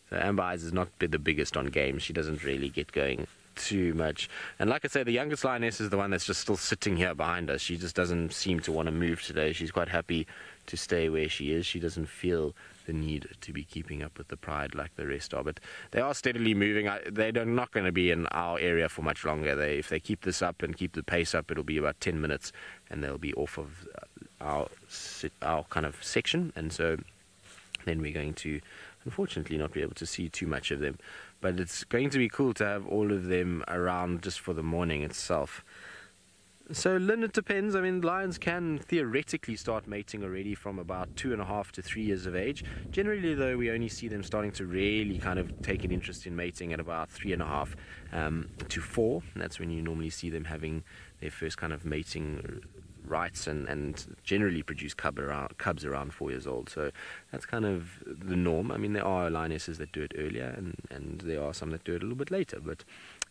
So Amber Eyes is not the biggest on games. She doesn't really get going too much. And like I said, the youngest lioness is the one that's just still sitting here behind us. She just doesn't seem to want to move today. She's quite happy to stay where she is. She doesn't feel the need to be keeping up with the pride like the rest are. But they are steadily moving. They're not going to be in our area for much longer. If they keep this up and keep the pace up, it'll be about 10 minutes and they'll be off of our kind of section. And so then we're going to, unfortunately, not be able to see too much of them. But it's going to be cool to have all of them around just for the morning itself. So, Lynn, it depends. I mean, lions can theoretically start mating already from about 2.5 to 3 years of age. Generally, though, we only see them starting to really kind of take an interest in mating at about 3.5 to 4. And that's when you normally see them having their first kind of mating rights and generally produce cubs around 4 years old. So that's kind of the norm. I mean, there are lionesses that do it earlier and there are some that do it a little bit later, but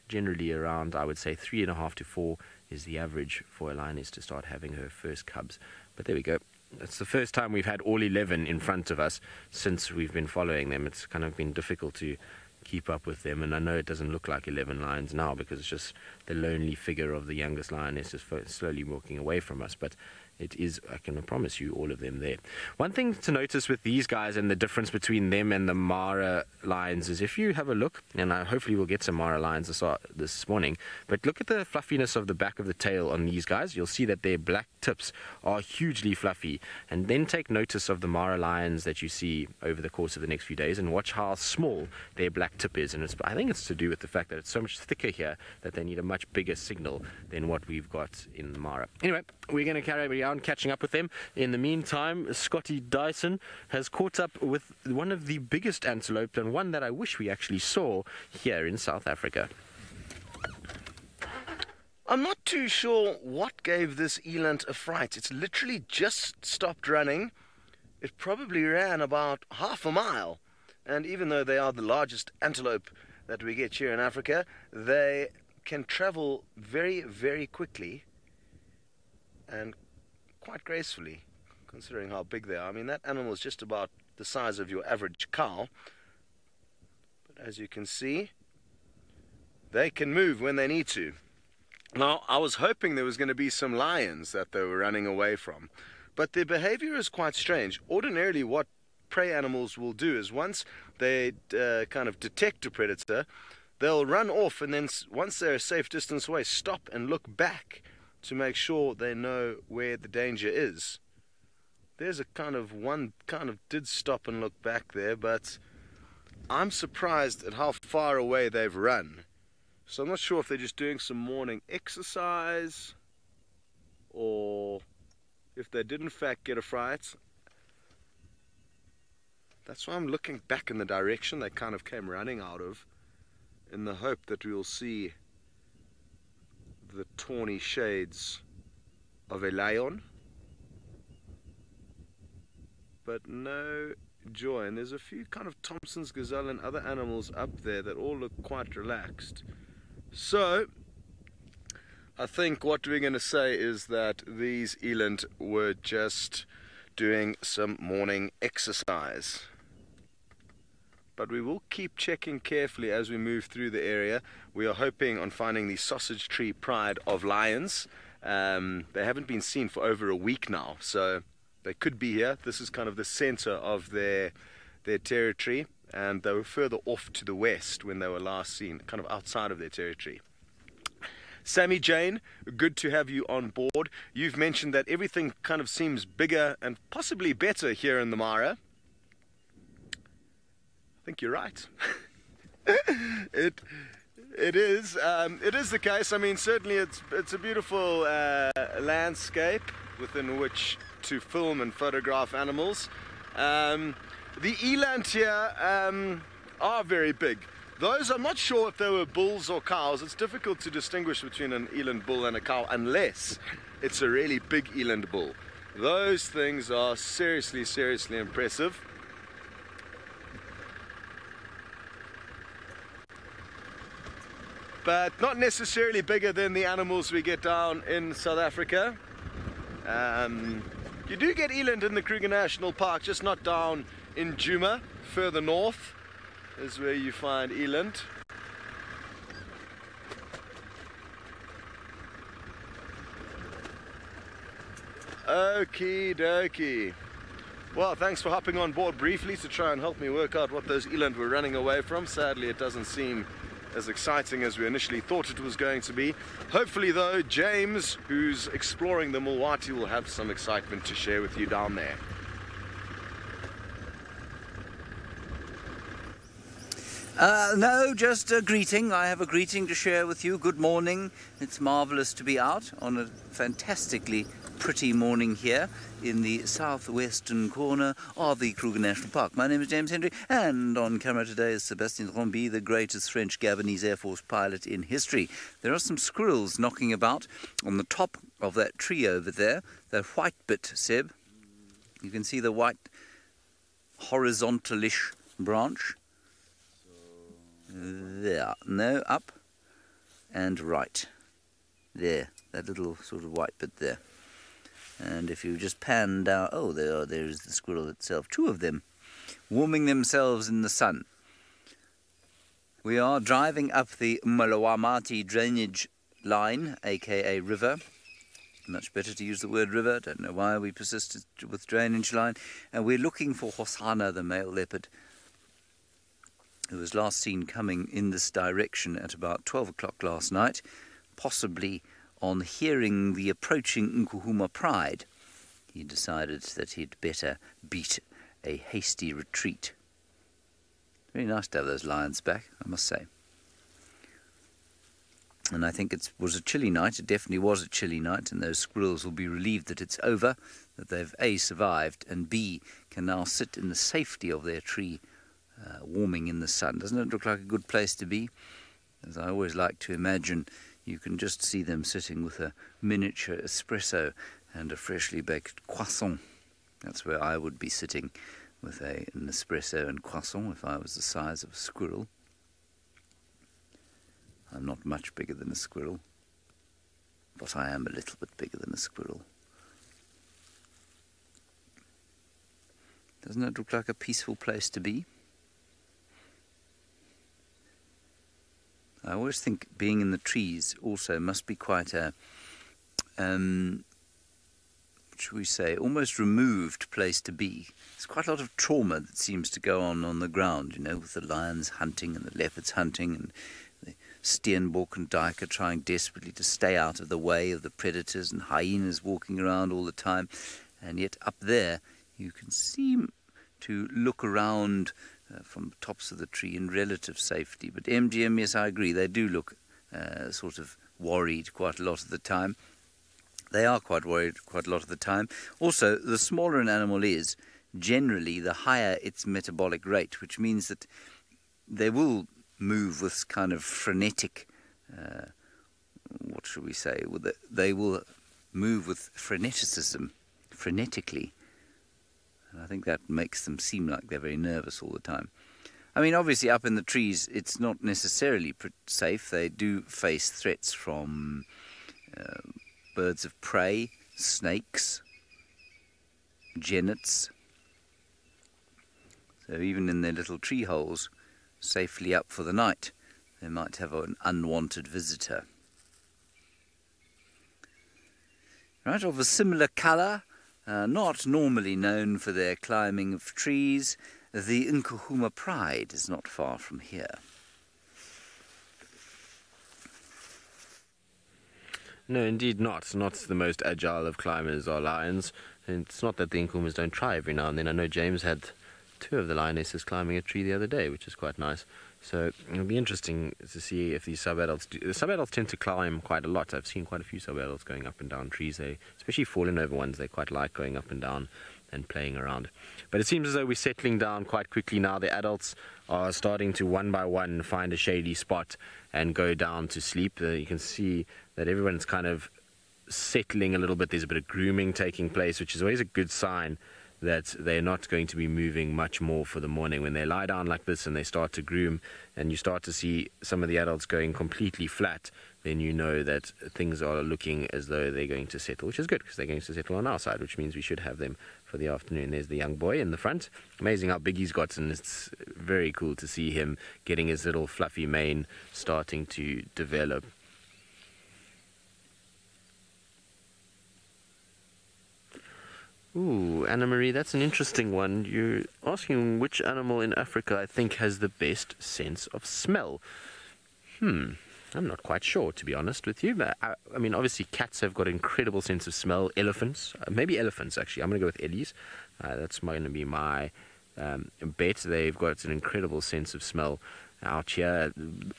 generally around, I would say, 3.5 to 4 is the average for a lioness to start having her first cubs. But there we go. That's the first time we've had all 11 in front of us since we've been following them. It's kind of been difficult to keep up with them. And I know it doesn't look like 11 lions now because it's just the lonely figure of the youngest lioness is slowly walking away from us, but it is, I can promise you, all of them there. One thing to notice with these guys and the difference between them and the Mara lions is if you have a look, and hopefully we'll get some Mara lions this morning, but look at the fluffiness of the back of the tail on these guys. You'll see that their black tips are hugely fluffy. And then take notice of the Mara lions that you see over the course of the next few days and watch how small their black tip is. And I think it's to do with the fact that it's so much thicker here that they need a much bigger signal than what we've got in the Mara. Anyway, we're going to carry on catching up with them. In the meantime, Scotty Dyson has caught up with one of the biggest antelope, and one that I wish we actually saw here in South Africa. I'm not too sure what gave this eland a fright. It's literally just stopped running. It probably ran about half a mile. And even though they are the largest antelope that we get here in Africa, they can travel very, very quickly and quite gracefully, considering how big they are. I mean, that animal is just about the size of your average cow. But as you can see, they can move when they need to. Now, I was hoping there was going to be some lions that they were running away from, but their behavior is quite strange. Ordinarily, what prey animals will do is once they kind of detect a predator, they'll run off, and then once they're a safe distance away, stop and look back to make sure they know where the danger is. There's one did stop and look back there, but I'm surprised at how far away they've run. So I'm not sure if they're just doing some morning exercise or if they did in fact get a fright. That's why I'm looking back in the direction they kind of came running out of, in the hope that we'll see the tawny shades of a lion. But no joy. And there's a few kind of Thompson's gazelle and other animals up there that all look quite relaxed. So I think what we're going to say is that these eland were just doing some morning exercise. But we will keep checking carefully as we move through the area. We are hoping on finding the sausage tree pride of lions. They haven't been seen for over a week now, so they could be here. This is kind of the center of their territory, and they were further off to the west when they were last seen, kind of outside of their territory. Sammy Jane, good to have you on board. You've mentioned that everything kind of seems bigger and possibly better here in the Mara. I think you're right. It is the case. I mean, certainly it's a beautiful landscape within which to film and photograph animals. The eland here are very big. Those, I'm not sure if they were bulls or cows. It's difficult to distinguish between an eland bull and a cow unless it's a really big eland bull. Those things are seriously, seriously impressive. But not necessarily bigger than the animals we get down in South Africa. You do get eland in the Kruger National Park, just not down in Djuma. Further north is where you find eland. Okie dokie. Well, thanks for hopping on board briefly to try and help me work out what those eland were running away from. Sadly, it doesn't seem as exciting as we initially thought it was going to be. Hopefully though, James, who's exploring the Mulwati, will have some excitement to share with you down there. No, just a greeting. I have a greeting to share with you. Good morning. It's marvellous to be out on a fantastically pretty morning here in the southwestern corner of the Kruger National Park. My name is James Hendry, and on camera today is Sébastien Rombi, the greatest French Gabonese Air Force pilot in history. There are some squirrels knocking about on the top of that tree over there, that white bit, Seb. You can see the white horizontalish branch. There, no, up and right. There, that little sort of white bit there. And if you just pan down, oh, there's the squirrel itself. Two of them, warming themselves in the sun. We are driving up the Malawamati drainage line, aka river. Much better to use the word river. Don't know why we persisted with drainage line. And we're looking for Hosana, the male leopard, who was last seen coming in this direction at about 12 o'clock last night, possibly on hearing the approaching Nkuhuma Pride. He decided that he'd better beat a hasty retreat. Very nice to have those lions back, I must say. And I think it was a chilly night. It definitely was a chilly night, and those squirrels will be relieved that it's over, that they've A, survived, and B, can now sit in the safety of their tree, warming in the sun. Doesn't it look like a good place to be? As I always like to imagine, you can just see them sitting with a miniature espresso and a freshly baked croissant. That's where I would be sitting, with an espresso and croissant if I was the size of a squirrel. I'm not much bigger than a squirrel, but I am a little bit bigger than a squirrel. Doesn't it look like a peaceful place to be? I always think being in the trees also must be quite a, what should we say, almost removed place to be. There's quite a lot of trauma that seems to go on the ground, you know, with the lions hunting and the leopards hunting and the Steenbok and duiker trying desperately to stay out of the way of the predators, and hyenas walking around all the time. And yet up there you can seem to look around from the tops of the tree in relative safety. But MGM, yes, I agree, they do look sort of worried quite a lot of the time. They are quite worried quite a lot of the time. Also, the smaller an animal is, generally the higher its metabolic rate, which means that they will move with kind of frenetic, what should we say, they will move with frenetically. And I think that makes them seem like they're very nervous all the time. I mean, obviously up in the trees it's not necessarily safe. They do face threats from birds of prey, snakes, genets. So even in their little tree holes, safely up for the night, they might have an unwanted visitor. Right, of a similar colour, not normally known for their climbing of trees, the Nkuhuma Pride is not far from here. No, indeed not. Not the most agile of climbers are lions. And it's not that the Nkuhumas don't try every now and then. I know James had 2 of the lionesses climbing a tree the other day, which is quite nice. So it'll be interesting to see if these sub-adults do. The sub-adults tend to climb quite a lot. I've seen quite a few sub-adults going up and down trees. They, especially fallen over ones, they quite like going up and down and playing around. But it seems as though we're settling down quite quickly now. The adults are starting to one by one find a shady spot and go down to sleep. You can see that everyone's kind of settling a little bit. There's a bit of grooming taking place, which is always a good sign that they're not going to be moving much more for the morning. When they lie down like this and they start to groom and you start to see some of the adults going completely flat, then you know that things are looking as though they're going to settle, which is good because they're going to settle on our side, which means we should have them for the afternoon. There's the young boy in the front. Amazing how big he's got, and it's very cool to see him getting his little fluffy mane starting to develop. Ooh, Anna-Marie, that's an interesting one. You're asking which animal in Africa I think has the best sense of smell. I'm not quite sure, to be honest with you. But I mean, obviously cats have got an incredible sense of smell. Elephants, maybe elephants actually. I'm going to go with Ellie's. That's going to be my bet. They've got an incredible sense of smell out here.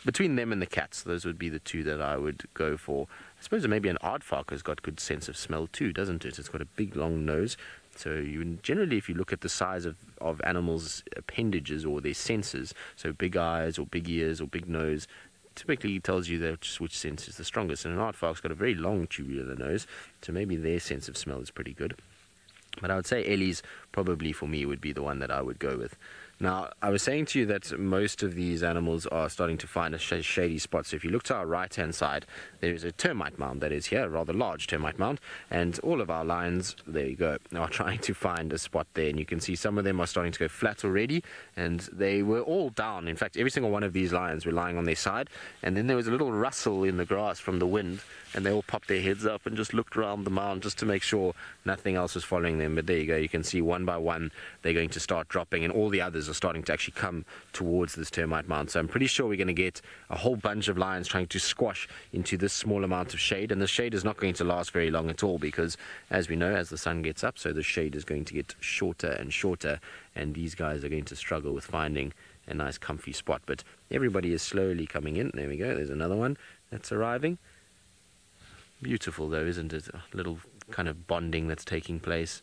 Between them and the cats, those would be the 2 that I would go for. I suppose maybe an aardvark has got good sense of smell too, doesn't it? It's got a big long nose. So you generally, if you look at the size of animals' appendages or their senses, so big eyes or big ears or big nose, typically tells you that just which sense is the strongest. And an aardvark's got a very long tubular nose, so maybe their sense of smell is pretty good. But I would say Ellie's probably for me would be the one that I would go with. Now, I was saying to you that most of these animals are starting to find a shady spot. So if you look to our right-hand side, there is a termite mound that is here, a rather large termite mound. And all of our lions, there you go, are trying to find a spot there. And you can see some of them are starting to go flat already. And they were all down. In fact, every single one of these lions were lying on their side. And then there was a little rustle in the grass from the wind. And they all popped their heads up and just looked around the mound just to make sure nothing else was following them. But there you go, you can see one by one they're going to start dropping, and all the others are starting to actually come towards this termite mound. So I'm pretty sure we're going to get a whole bunch of lions trying to squash into this small amount of shade. And the shade is not going to last very long at all, because as we know, as the sun gets up, so the shade is going to get shorter and shorter, and these guys are going to struggle with finding a nice comfy spot. But everybody is slowly coming in. There we go, there's another one that's arriving. Beautiful though, isn't it? A little kind of bonding that's taking place.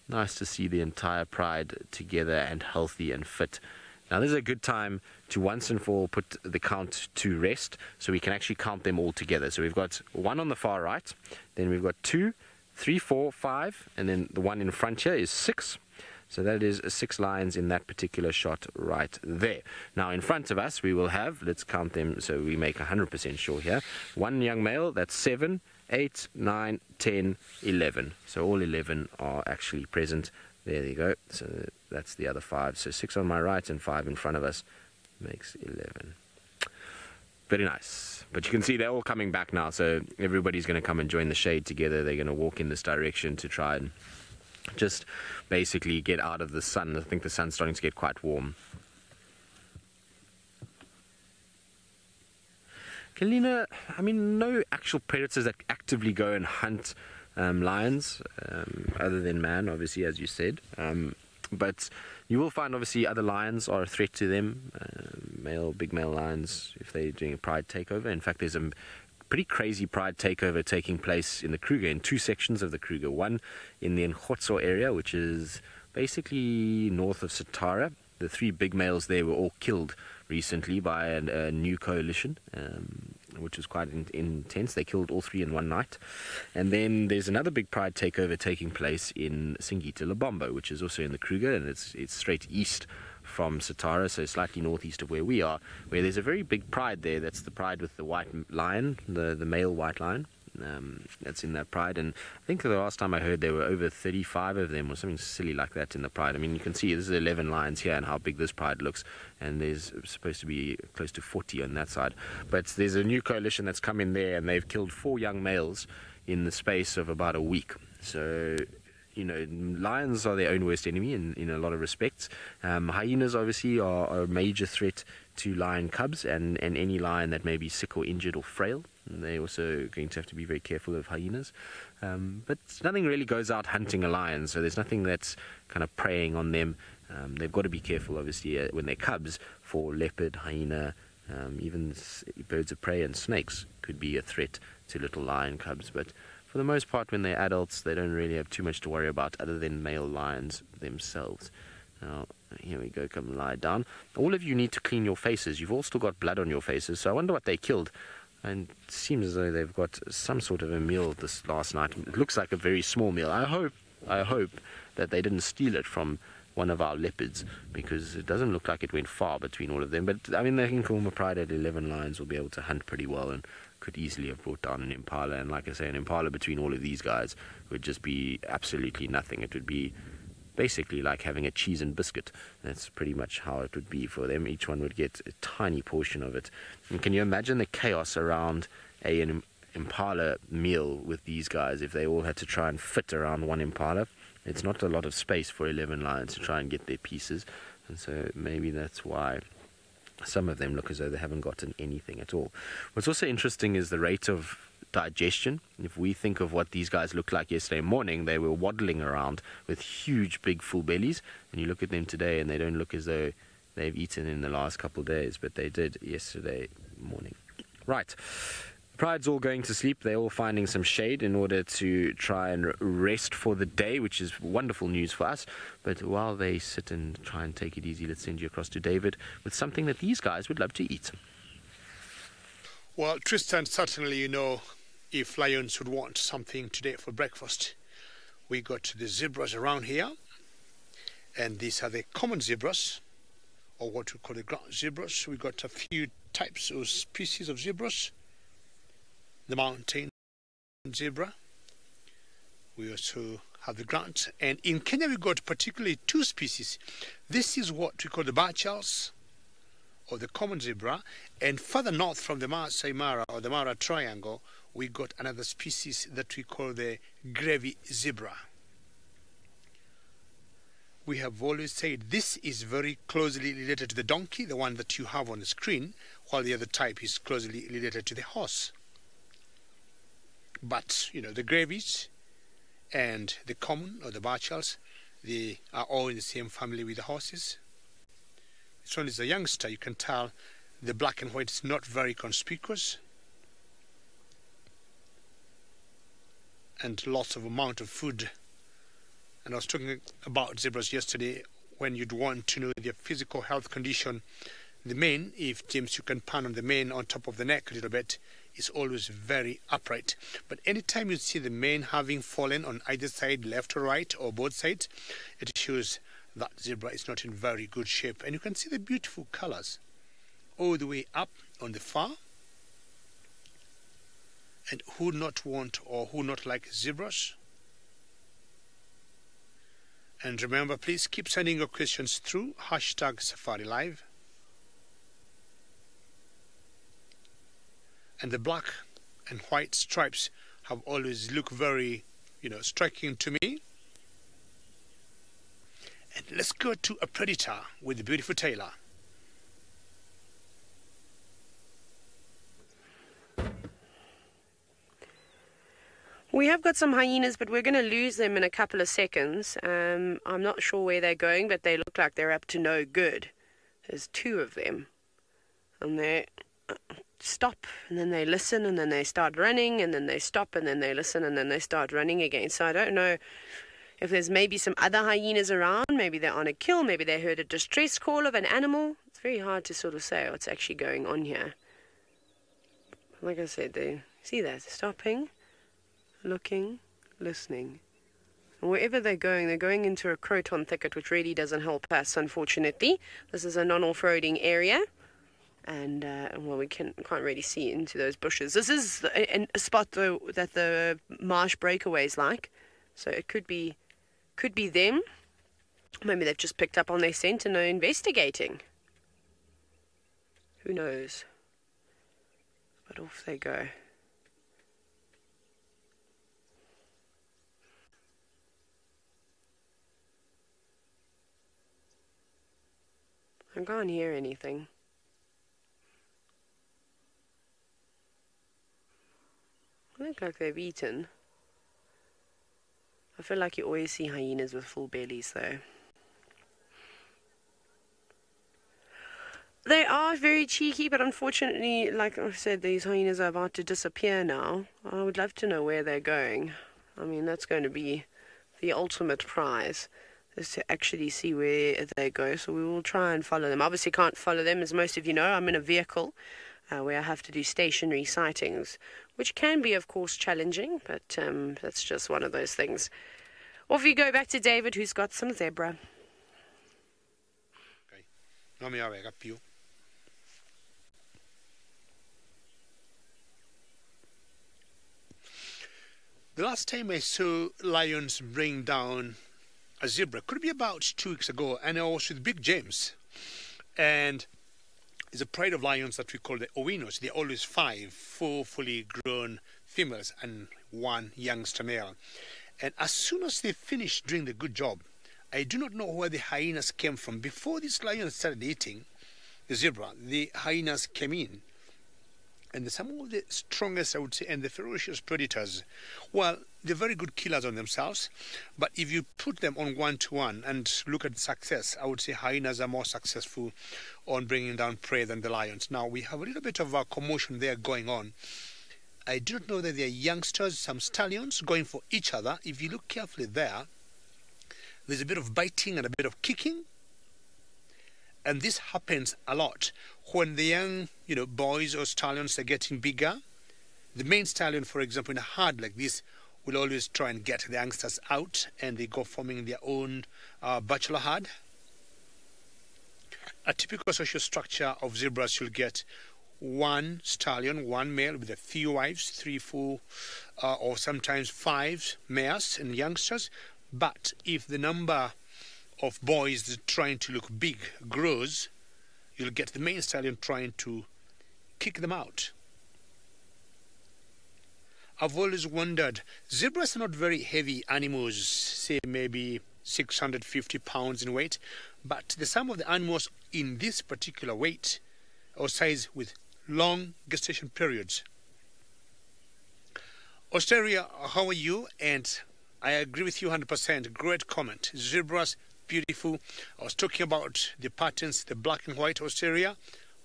Nice to see the entire pride together and healthy and fit. Now this is a good time to once and for all put the count to rest, so we can actually count them all together. So we've got one on the far right, then we've got 2, 3, 4, 5, and then the one in front here is 6. So that is 6 lions in that particular shot right there. Now in front of us we will have, let's count them so we make 100% sure here, 1 young male, that's 7, 8, 9, 10, 11. So all 11 are actually present. There you go. So that's the other 5. So 6 on my right and 5 in front of us makes 11. Very nice. But you can see they're all coming back now. So everybody's going to come and join the shade together. They're going to walk in this direction to try and just basically get out of the sun. I think the sun's starting to get quite warm. Kalina, I mean, no actual predators that actively go and hunt lions, other than man, obviously, as you said. But you will find, obviously, other lions are a threat to them. Big male lions, if they're doing a pride takeover. In fact, there's a pretty crazy pride takeover taking place in the Kruger, in 2 sections of the Kruger. One in the Nkgotso area, which is basically north of Satara. The 3 big males there were all killed recently by a new coalition, which was quite intense. They killed all 3 in one night. And then there's another big pride takeover taking place in Singita Lubombo, which is also in the Kruger, and it's straight east from Satara, so slightly northeast of where we are, where there's a very big pride there. That's the pride with the white lion, the male white lion. That's in that pride, and I think the last time I heard there were over 35 of them or something silly like that in the pride. I mean, you can see this is 11 lions here and how big this pride looks, and there's supposed to be close to 40 on that side. But there's a new coalition that's come in there, and they've killed 4 young males in the space of about a week. So, you know, lions are their own worst enemy in a lot of respects. Hyenas obviously are a major threat to lion cubs and any lion that may be sick or injured or frail. And they're also going to have to be very careful of hyenas. But nothing really goes out hunting a lion, so there's nothing that's kind of preying on them. They've got to be careful, obviously, when they're cubs, for leopard, hyena, even birds of prey and snakes could be a threat to little lion cubs. But for the most part, when they're adults, they don't really have too much to worry about other than male lions themselves. Now, here we go, come lie down. All of you need to clean your faces. You've all still got blood on your faces, so I wonder what they killed. And it seems as though they've got some sort of a meal this last night. It looks like a very small meal. I hope that they didn't steal it from one of our leopards, because it doesn't look like it went far between all of them. But I mean, the Nkuhuma Pride at 11 lions will be able to hunt pretty well and could easily have brought down an impala. And like I say, an impala between all of these guys would just be absolutely nothing. It would be basically like having a cheese and biscuit. That's pretty much how it would be for them. Each one would get a tiny portion of it. And can you imagine the chaos around an impala meal with these guys if they all had to try and fit around one impala? It's not a lot of space for 11 lions to try and get their pieces, and so maybe that's why some of them look as though they haven't gotten anything at all. What's also interesting is the rate of digestion. If we think of what these guys looked like yesterday morning, they were waddling around with huge big full bellies, and you look at them today and they don't look as though they've eaten in the last couple of days, but they did yesterday morning. Right, Pride's all going to sleep. They're all finding some shade in order to try and rest for the day, which is wonderful news for us. But while they sit and try and take it easy, let's send you across to David with something that these guys would love to eat. Well, Tristan, certainly, you know, if lions would want something today for breakfast, we got the zebras around here, And these are the common zebras, or what we call the ground zebras. We got a few types or species of zebras. The mountain zebra. We also have the ground. And in Kenya we got particularly two species. This is what we call the Bachals, or the common zebra. And further north from the Masai Mara, or the Mara Triangle, we got another species that we call the Gravy zebra. We have always said this is very closely related to the donkey, the one that you have on the screen, while the other type is closely related to the horse. But, you know, the gravies and the common, or the Bachals, they are all in the same family with the horses. This one is a youngster. You can tell the black and white is not very conspicuous. And lots of amount of food. And I was talking about zebras yesterday, when you'd want to know their physical health condition. The mane, if James you can pan on the mane on top of the neck a little bit, is always very upright. But anytime you see the mane having fallen on either side, left or right, or both sides, it shows that zebra is not in very good shape. And you can see the beautiful colors all the way up on the far. And who not want or who not like zebras? And remember, please keep sending your questions through #SafariLive. And the black and white stripes have always looked very, striking to me. And let's go to a predator with the beautiful tailor. We have got some hyenas, but we're going to lose them in a couple of seconds. I'm not sure where they're going, but they look like they're up to no good. There's two of them. And they stop, and then they listen, and then they start running, and then they stop, and then they listen, and then they start running again. So I don't know if there's maybe some other hyenas around. Maybe they're on a kill. Maybe they heard a distress call of an animal. It's very hard to sort of say what's actually going on here. Like I said, they see that stopping, looking, listening. And wherever they're going into a croton thicket, which really doesn't help us, unfortunately. This is a non-off-roading area, and well, we can't really see into those bushes. This is a spot though that the marsh breakaways like, so it could be them. Maybe they've just picked up on their scent and are investigating. Who knows? But off they go. I can't hear anything. They look like they've eaten. I feel like you always see hyenas with full bellies though. They are very cheeky, but unfortunately, like I said, these hyenas are about to disappear now. I would love to know where they're going. I mean, that's going to be the ultimate prize, is to actually see where they go. So we will try and follow them. Obviously can't follow them, as most of you know. I'm in a vehicle where I have to do stationary sightings, which can be, of course, challenging, but that's just one of those things. Off you go back to David, who's got some zebra. Okay. Non mi aveva più. The last time I saw lions bring down a zebra could be about 2 weeks ago, and I was with Big James, and it's a pride of lions that we call the owinos. They're always 4 fully grown females and 1 youngster male. And as soon as they finished doing the good job, I do not know where the hyenas came from. Before these lions started eating the zebra, the hyenas came in. And some of the strongest, I would say, and the ferocious predators, well, they're very good killers on themselves, but if you put them on one-to-one and look at success, I would say hyenas are more successful on bringing down prey than the lions. Now, we have a little bit of a commotion there going on. I do not know that they're youngsters, some stallions going for each other. If you look carefully there, there's a bit of biting and a bit of kicking. And this happens a lot when the young, boys or stallions are getting bigger. The main stallion, for example, in a herd like this, will always try and get the youngsters out, and they go forming their own bachelor herd. A typical social structure of zebras, you'll get one stallion, one male with a few wives, 3, 4, or sometimes 5 mares and youngsters. But if the number of boys trying to look big grows, you'll get the main stallion trying to kick them out. I've always wondered, zebras are not very heavy animals, say maybe 650 pounds in weight, but the some of the animals in this particular weight or size with long gestation periods. Australia, how are you? And I agree with you 100%. Great comment. Zebras, beautiful. I was talking about the patterns, the black and white Australia.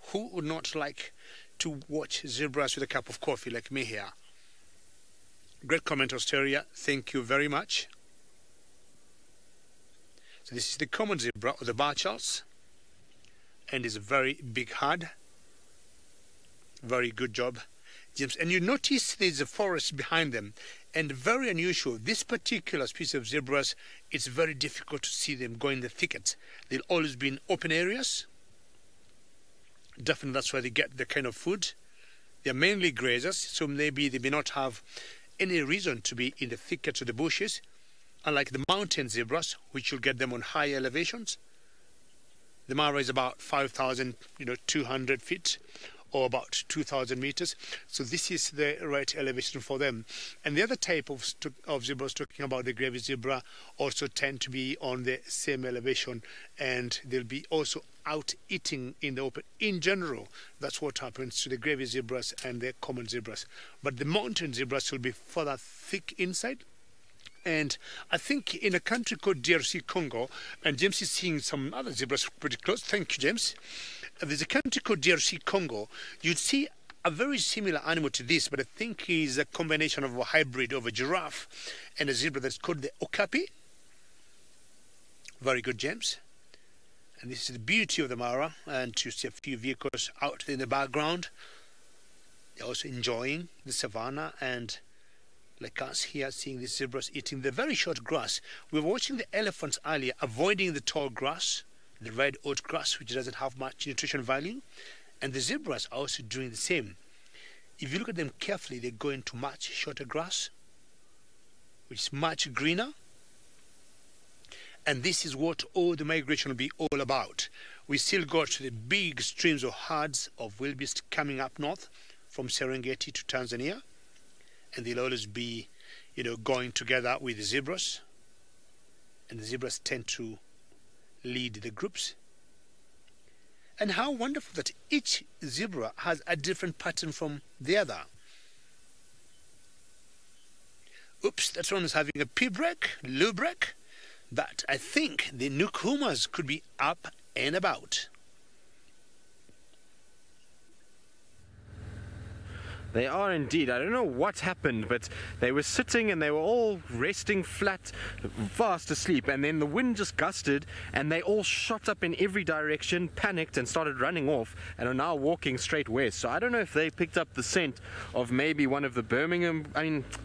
Who would not like to watch zebras with a cup of coffee like me here? Great comment, Australia. Thank you very much. So this is the common zebra, or the bar Charles, and is a very big herd. Very good job, James. And you notice there's a forest behind them, and very unusual. This particular species of zebras, it's very difficult to see them go in the thickets. They'll always be in open areas. Definitely that's where they get the kind of food. They're mainly grazers, so maybe they may not have any reason to be in the thickets or the bushes, unlike the mountain zebras, which you'll get them on high elevations. The Mara is about 5,200 feet, or about 2,000 meters. So this is the right elevation for them. And the other type of zebras, talking about the gravy zebra, also tend to be on the same elevation, and they'll be also out eating in the open. In general, that's what happens to the gravy zebras and the common zebras. But the mountain zebras will be further thick inside. And I think in a country called DRC Congo, and James is seeing some other zebras pretty close. Thank you, James. There's a country called DRC Congo. You'd see a very similar animal to this, but I think is a combination of a hybrid of a giraffe and a zebra that's called the okapi. Very good, James. And this is the beauty of the Mara, and you see a few vehicles out in the background. They're also enjoying the savannah, and like us here, seeing the zebras eating the very short grass. We were watching the elephants earlier, avoiding the tall grass, the red oat grass, which doesn't have much nutrition value. And the zebras are also doing the same. If you look at them carefully, they go into much shorter grass, which is much greener. And this is what all the migration will be all about. We still got the big streams of herds of wildebeest coming up north from Serengeti to Tanzania. And they'll always be, going together with the zebras. And the zebras tend to lead the groups. And how wonderful that each zebra has a different pattern from the other. Oops, that one is having a pee break, loo break. But I think the Nkumas could be up and about. They are indeed. I don't know what happened, but they were sitting and they were all resting flat, fast asleep, and then the wind just gusted and they all shot up in every direction, panicked and started running off, and are now walking straight west. So I don't know if they picked up the scent of maybe one of the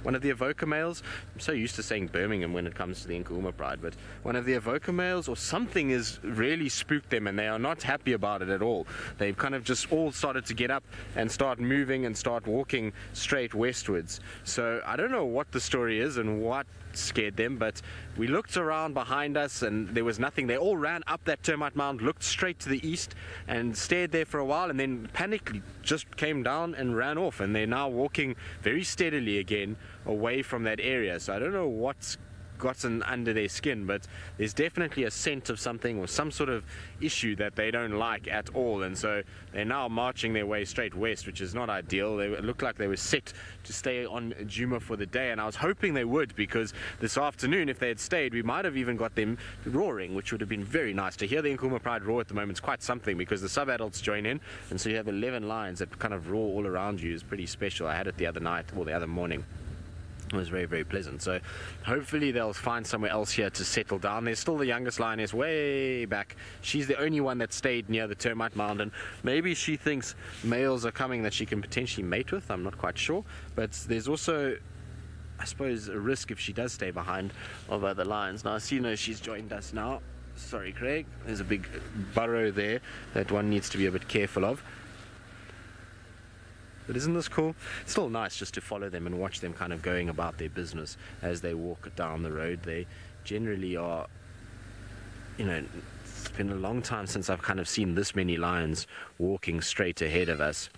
one of the Avoca males. I'm so used to saying Birmingham when it comes to the Nkuhuma pride, but one of the Avoca males or something has really spooked them, and they are not happy about it at all. They've kind of just all started to get up and start moving and start walking straight westwards. So I don't know what the story is and what scared them, but we looked around behind us and there was nothing. They all ran up that termite mound, looked straight to the east and stared there for a while, and then panically just came down and ran off, and they're now walking very steadily again away from that area. So I don't know what's gotten under their skin, but there's definitely a scent of something or some sort of issue that they don't like at all, and so they're now marching their way straight west, which is not ideal. They looked like they were set to stay on Djuma for the day, and I was hoping they would, because this afternoon, if they had stayed, we might have even got them roaring, which would have been very nice. To hear the Nkuhuma pride roar at the moment is quite something, because the sub-adults join in, and so you have 11 lions that kind of roar all around you. Is pretty special. I had it the other night, or the other morning. It was very, very pleasant. So hopefully they'll find somewhere else here to settle down. There's still the youngest lioness way back. She's the only one that stayed near the termite mound, and maybe she thinks males are coming that she can potentially mate with. I'm not quite sure. But there's also I suppose, a risk if she does stay behind of other lions. Now I see she's joined us now. Sorry, Craig. There's a big burrow there that one needs to be a bit careful of. But isn't this cool? It's still nice just to follow them and watch them kind of going about their business as they walk down the road. They generally are, it's been a long time since I've kind of seen this many lions walking straight ahead of us.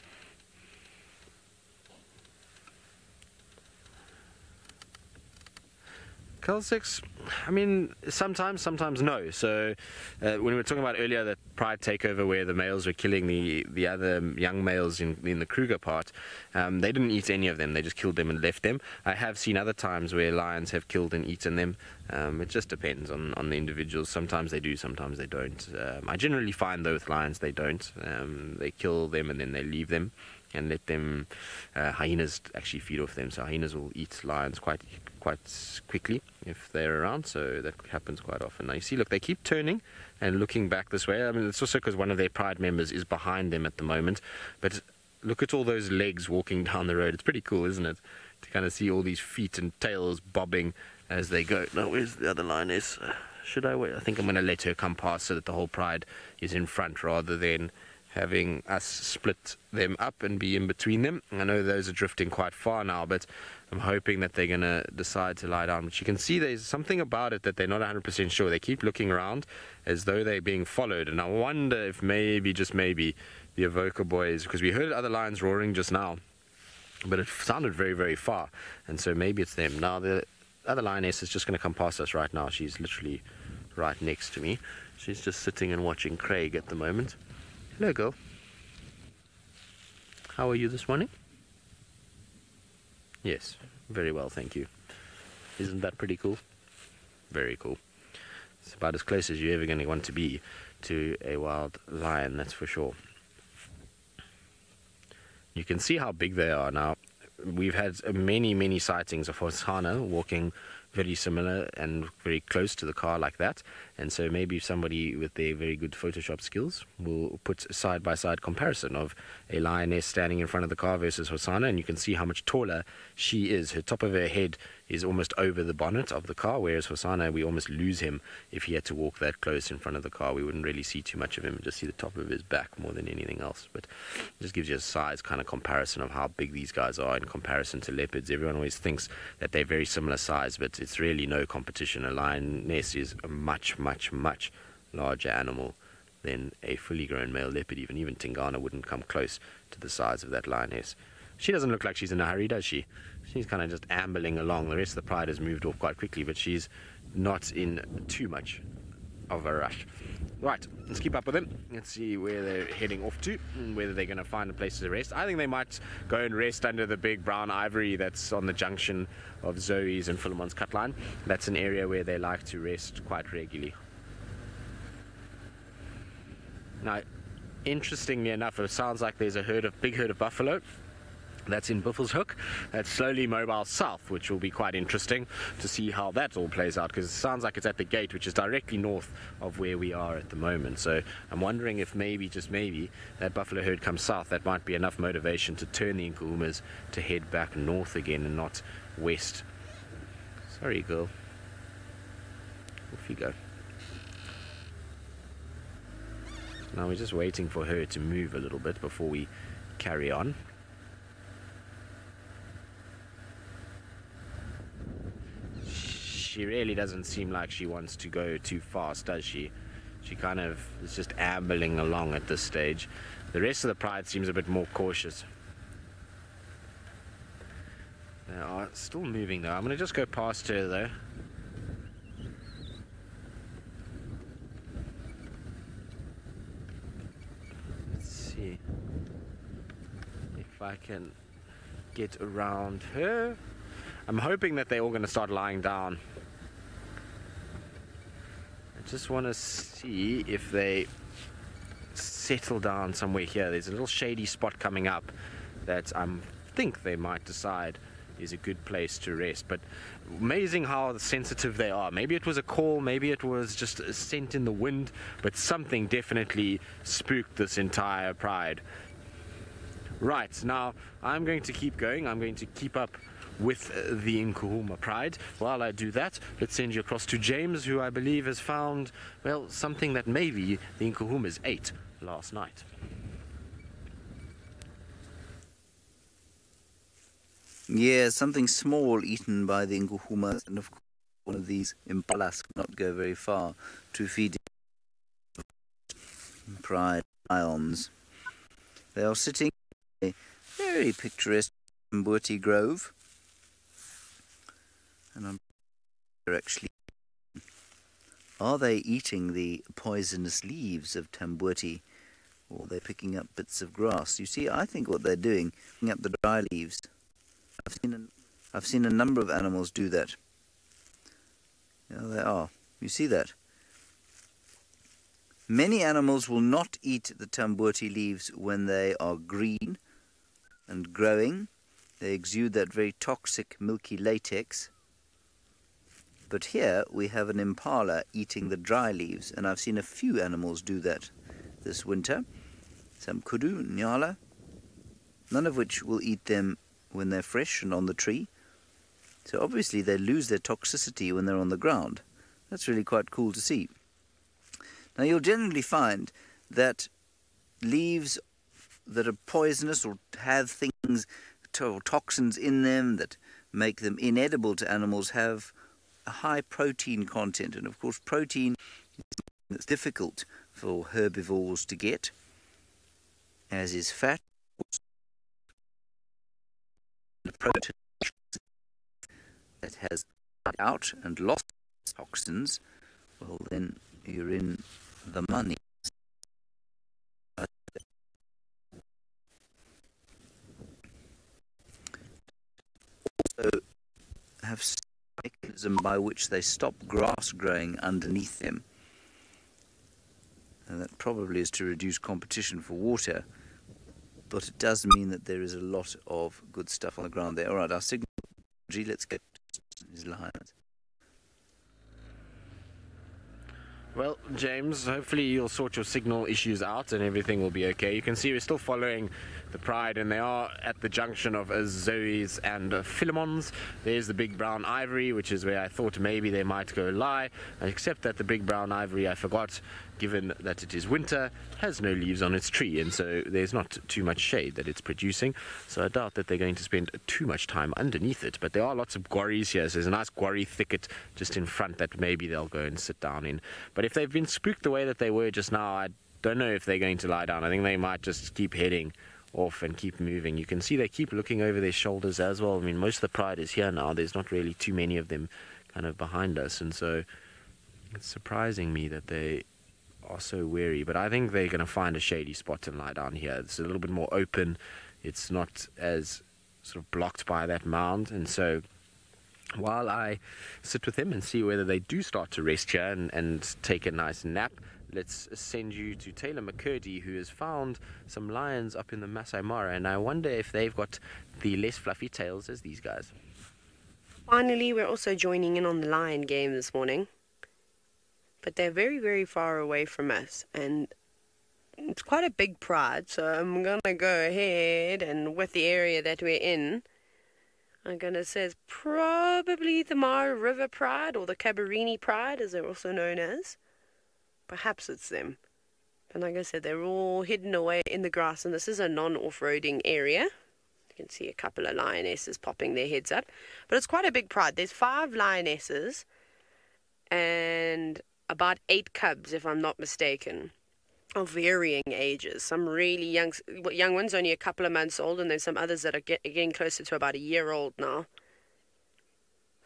Cull 6, I mean, sometimes no. So when we were talking about earlier that pride takeover where the males were killing the other young males in the Kruger part, they didn't eat any of them. They just killed them and left them. I have seen other times where lions have killed and eaten them. It just depends on the individuals. Sometimes they do, sometimes they don't. I generally find though with lions they don't. They kill them and then they leave them and let them, hyenas actually feed off them. So hyenas will eat lions quite quickly if they're around, so that happens quite often. Now you see, look, they keep turning and looking back this way. I mean, it's also because one of their pride members is behind them at the moment, but look at all those legs walking down the road. It's pretty cool, isn't it, to kind of see all these feet and tails bobbing as they go. Now where's the other lioness? Should I wait? I think I'm going to let her come past so that the whole pride is in front rather than having us split them up and be in between them. I know those are drifting quite far now, but I'm hoping that they're going to decide to lie down. But you can see there's something about it that they're not 100% sure. They keep looking around as though they're being followed, and I wonder if maybe, just maybe, the Avoca boys, because we heard other lions roaring just now, but it sounded very, very far, and so maybe it's them. Now the other lioness is just going to come past us right now. She's literally right next to me. She's just sitting and watching Craig at the moment. Hello, girl. How are you this morning? Yes, very well, thank you. Isn't that pretty cool? Very cool. It's about as close as you're ever going to want to be to a wild lion, that's for sure. You can see how big they are now. We've had many sightings of Hosanna walking very similar and very close to the car like that, and so maybe somebody with their very good Photoshop skills will put a side-by-side comparison of a lioness standing in front of the car versus Hosanna, and you can see how much taller she is. Her top of her head is almost over the bonnet of the car, whereas Hosanna, we almost lose him if he had to walk that close in front of the car. We wouldn't really see too much of him, just see the top of his back more than anything else. But it just gives you a size kind of comparison of how big these guys are in comparison to leopards. Everyone always thinks that they're very similar size, but it's really no competition. A lioness is a much larger animal than a fully grown male leopard. Even Tingana wouldn't come close to the size of that lioness. She doesn't look like she's in a hurry, does she? She's kind of just ambling along. The rest of the pride has moved off quite quickly, but she's not in too much of a rush. Right, let's keep up with them. Let's see where they're heading off to and whether they're going to find a place to rest. I think they might go and rest under the big brown ivory that's on the junction of Zoe's and Philemon's cut line. That's an area where they like to rest quite regularly. Now, interestingly enough, it sounds like there's a big herd of buffalo that's in Buffelshoek. That's slowly mobile south, which will be quite interesting to see how that all plays out, because it sounds like it's at the gate, which is directly north of where we are at the moment. So I'm wondering if maybe, just maybe, that buffalo herd comes south. That might be enough motivation to turn the Nkuhumas to head back north again and not west. Sorry, girl. Off you go. Now we're just waiting for her to move a little bit before we carry on. She really doesn't seem like she wants to go too fast, does she? She kind of is just ambling along at this stage. The rest of the pride seems a bit more cautious. They are still moving though. I'm going to just go past her though. Let's see if I can get around her. I'm hoping that they're all going to start lying down. I just want to see if they settle down somewhere here. There's a little shady spot coming up that I think they might decide is a good place to rest. But amazing how sensitive they are. Maybe it was a call, maybe it was just a scent in the wind, but something definitely spooked this entire pride. Right, now I'm going to keep going. I'm going to keep up with the Nkuhuma Pride. While I do that, let's send you across to James, who I believe has found, well, something that maybe the Nkuhumas ate last night. Yeah, something small eaten by the Nkuhumas, and of course one of these impalas cannot go very far to feed pride lions. They are sitting in a very picturesque Tambuti grove, and are they eating the poisonous leaves of Tambuti, or are they picking up bits of grass? You see, I think what they're doing, picking up the dry leaves. I've seen a number of animals do that. There they are. You see that? Many animals will not eat the Tambuti leaves when they are green and growing. They exude that very toxic milky latex. But here we have an impala eating the dry leaves, and I've seen a few animals do that this winter. Some kudu, nyala, none of which will eat them when they're fresh and on the tree. So obviously they lose their toxicity when they're on the ground. That's really quite cool to see. Now you'll generally find that leaves that are poisonous or have things, toxins in them that make them inedible to animals, have a high protein content. And of course protein is something that's difficult for herbivores to get, as is fat. The protein that has out and lost toxins, well then you're in the money. Also have a mechanism by which they stop grass growing underneath them, and that probably is to reduce competition for water, but it does mean that there is a lot of good stuff on the ground there. Alright, our signal, let's get these lions. Well, James, hopefully you'll sort your signal issues out and everything will be okay. You can see we're still following the pride, and they are at the junction of Zoe's and Philemon's. There's the big brown ivory, which is where I thought maybe they might go lie, except that the big brown ivory, I forgot, given that it is winter, has no leaves on its tree, and so there's not too much shade that it's producing, so I doubt that they're going to spend too much time underneath it. But there are lots of guarries here, so there's a nice guarri thicket just in front that maybe they'll go and sit down in. But if they've been spooked the way that they were just now, I don't know if they're going to lie down. I think they might just keep heading off and keep moving. You can see they keep looking over their shoulders as well. I mean, most of the pride is here now. There's not really too many of them kind of behind us, and so it's surprising me that they are so wary. But I think they're going to find a shady spot and lie down here. It's a little bit more open. It's not as sort of blocked by that mound, and so while I sit with them and see whether they do start to rest here and take a nice nap, let's send you to Taylor McCurdy, who has found some lions up in the Masai Mara, and I wonder if they've got the less fluffy tails as these guys. Finally, we're also joining in on the lion game this morning, but they're very, very far away from us, and it's quite a big pride, so I'm going to go ahead, and with the area that we're in, I'm going to say it's probably the Mara River Pride, or the Cabarini Pride, as they're also known as. Perhaps it's them. But like I said, they're all hidden away in the grass, and this is a non-off-roading area. You can see a couple of lionesses popping their heads up. But it's quite a big pride. There's 5 lionesses and about 8 cubs, if I'm not mistaken, of varying ages. Some really young ones, only a couple of months old, and then some others that are getting closer to about a year old now.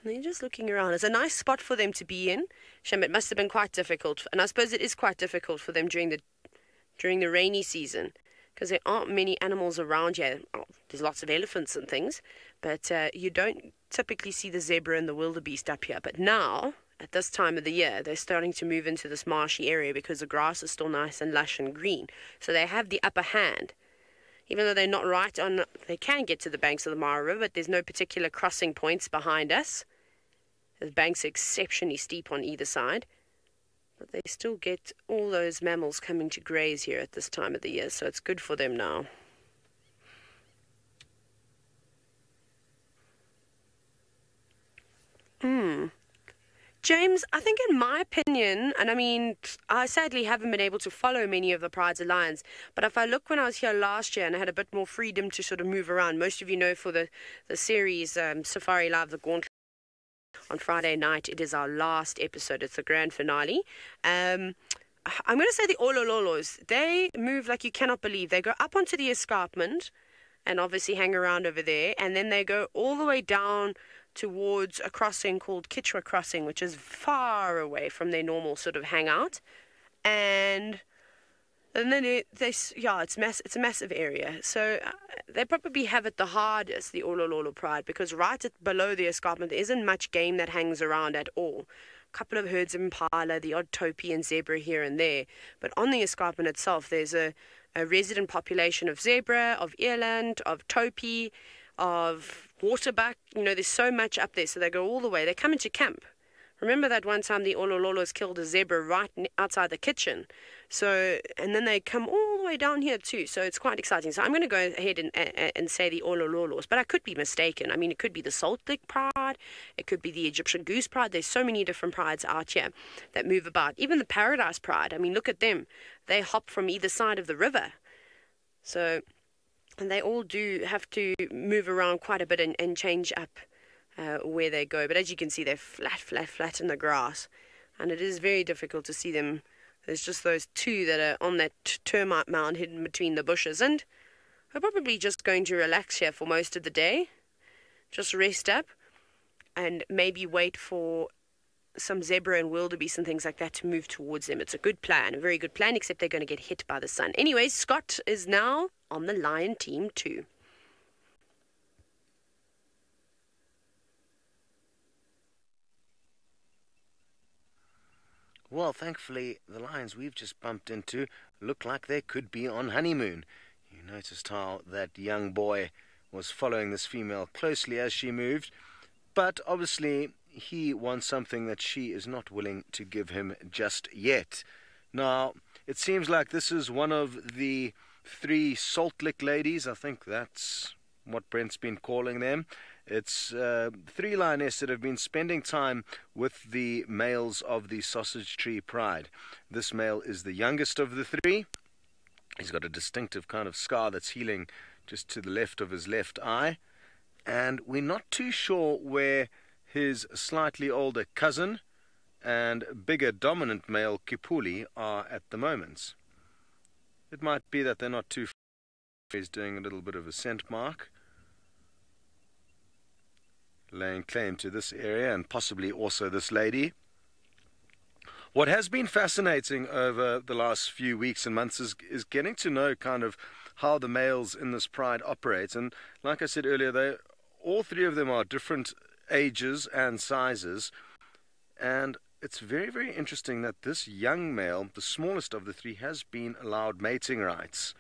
And they're just looking around. It's a nice spot for them to be in. Shem, it must have been quite difficult, and I suppose it is quite difficult for them during the rainy season, because there aren't many animals around here. Oh, there's lots of elephants and things, but you don't typically see the zebra and the wildebeest up here. But now, at this time of the year, they're starting to move into this marshy area because the grass is still nice and lush and green. So they have the upper hand. Even though they're not right on, they can get to the banks of the Mara River, but there's no particular crossing points behind us. The banks are exceptionally steep on either side. But they still get all those mammals coming to graze here at this time of the year, so it's good for them now. James, I think in my opinion, and I mean, I sadly haven't been able to follow many of the Prides of Lions, but if I look when I was here last year and I had a bit more freedom to sort of move around, most of you know for the series SafariLive, the Gauntlet, on Friday night, it is our last episode. It's the grand finale. I'm going to say the Olololos, they move like you cannot believe. They go up onto the escarpment and obviously hang around over there, and then they go all the way down towards a crossing called Kichwa Crossing, which is far away from their normal sort of hangout. And then it's a massive area. So they probably have it the hardest, the Olololo Pride, because right below the escarpment there isn't much game that hangs around at all. A couple of herds of impala, the odd topi and zebra here and there. But on the escarpment itself, there's a resident population of zebra, of eland, of topi, of waterbuck. You know, there's so much up there, so they go all the way. They come into camp. Remember that one time the Olololos killed a zebra right outside the kitchen. So, and then they come all the way down here too. So it's quite exciting. So I'm going to go ahead and say the Olololos, but I could be mistaken. I mean, it could be the Salt Lick Pride. It could be the Egyptian Goose Pride. There's so many different prides out here that move about. Even the Paradise Pride. I mean, look at them. They hop from either side of the river. So, and they all do have to move around quite a bit and change up where they go. But as you can see, they're flat in the grass. And it is very difficult to see them. There's just those two that are on that termite mound hidden between the bushes. And we're probably just going to relax here for most of the day. Just rest up and maybe wait for some zebra and wildebeest and things like that to move towards them. It's a good plan, a very good plan, except they're going to get hit by the sun. Anyways, Scott is now on the lion team too. Well, thankfully, the lions we've just bumped into look like they could be on honeymoon. You noticed how that young boy was following this female closely as she moved, but obviously he wants something that she is not willing to give him just yet. Now, it seems like this is one of the 3 Salt Lick ladies. I think that's what Brent's been calling them. It's 3 lionesses that have been spending time with the males of the Sausage Tree Pride. This male is the youngest of the 3. He's got a distinctive kind of scar that's healing just to the left of his left eye. And we're not too sure where his slightly older cousin and bigger dominant male Kipuli are at the moment. It might be that they're not too far. He's doing a little bit of a scent mark, laying claim to this area and possibly also this lady. What has been fascinating over the last few weeks and months is getting to know kind of how the males in this pride operate. And like I said earlier, all 3 of them are different ages and sizes, and it's very, very interesting that this young male, the smallest of the 3, has been allowed mating rights.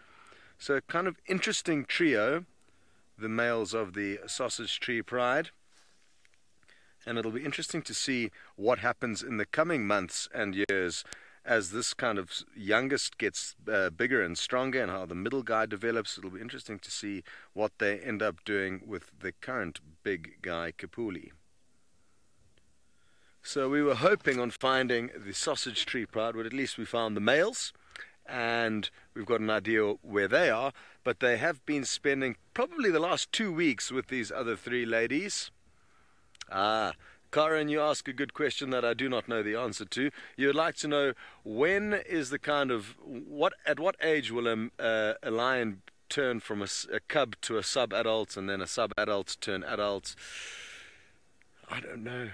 So a kind of interesting trio, the males of the Sausage Tree Pride. And it'll be interesting to see what happens in the coming months and years as this kind of youngest gets bigger and stronger, and how the middle guy develops. It'll be interesting to see what they end up doing with the current big guy Kipuli. So we were hoping on finding the Sausage Tree Pride, but at least we found the males, and we've got an idea where they are. But they have been spending probably the last 2 weeks with these other 3 ladies. Karen, you ask a good question that I do not know the answer to. You would like to know, when is the kind of, at what age will a lion turn from a cub to a sub-adult, and then a sub-adult turn adult? I don't know.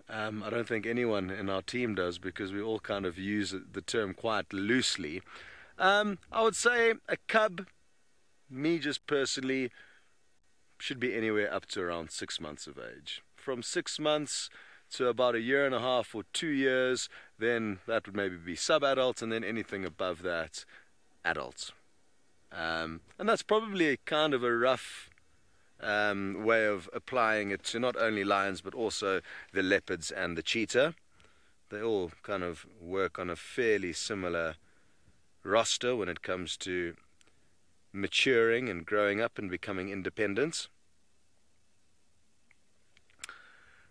I don't think anyone in our team does, because we all kind of use the term quite loosely. I would say a cub, me just personally, should be anywhere up to around 6 months of age. From 6 months to about 1.5 years or 2 years, then that would maybe be sub-adult, and then anything above that, adults. And that's probably a kind of a rough way of applying it to not only lions but also the leopards and the cheetah. They all kind of work on a fairly similar roster when it comes to maturing and growing up and becoming independent.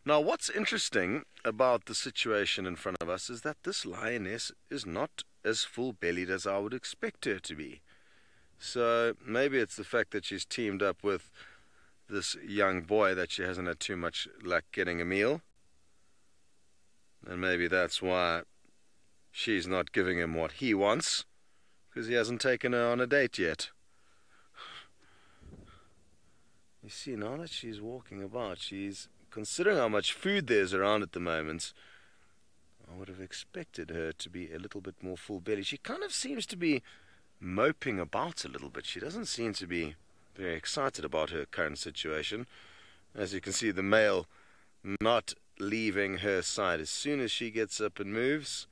Now, what's interesting about the situation in front of us is that this lioness is not as full-bellied as I would expect her to be. So maybe it's the fact that she's teamed up with this young boy that she hasn't had too much luck getting a meal. And maybe that's why she's not giving him what he wants, because he hasn't taken her on a date yet. You see, now that she's walking about, she's considering how much food there's around at the moment. I would have expected her to be a little bit more full-bellied. She kind of seems to be moping about a little bit. She doesn't seem to be very excited about her current situation. As you can see, the male not leaving her side. As soon as she gets up and moves,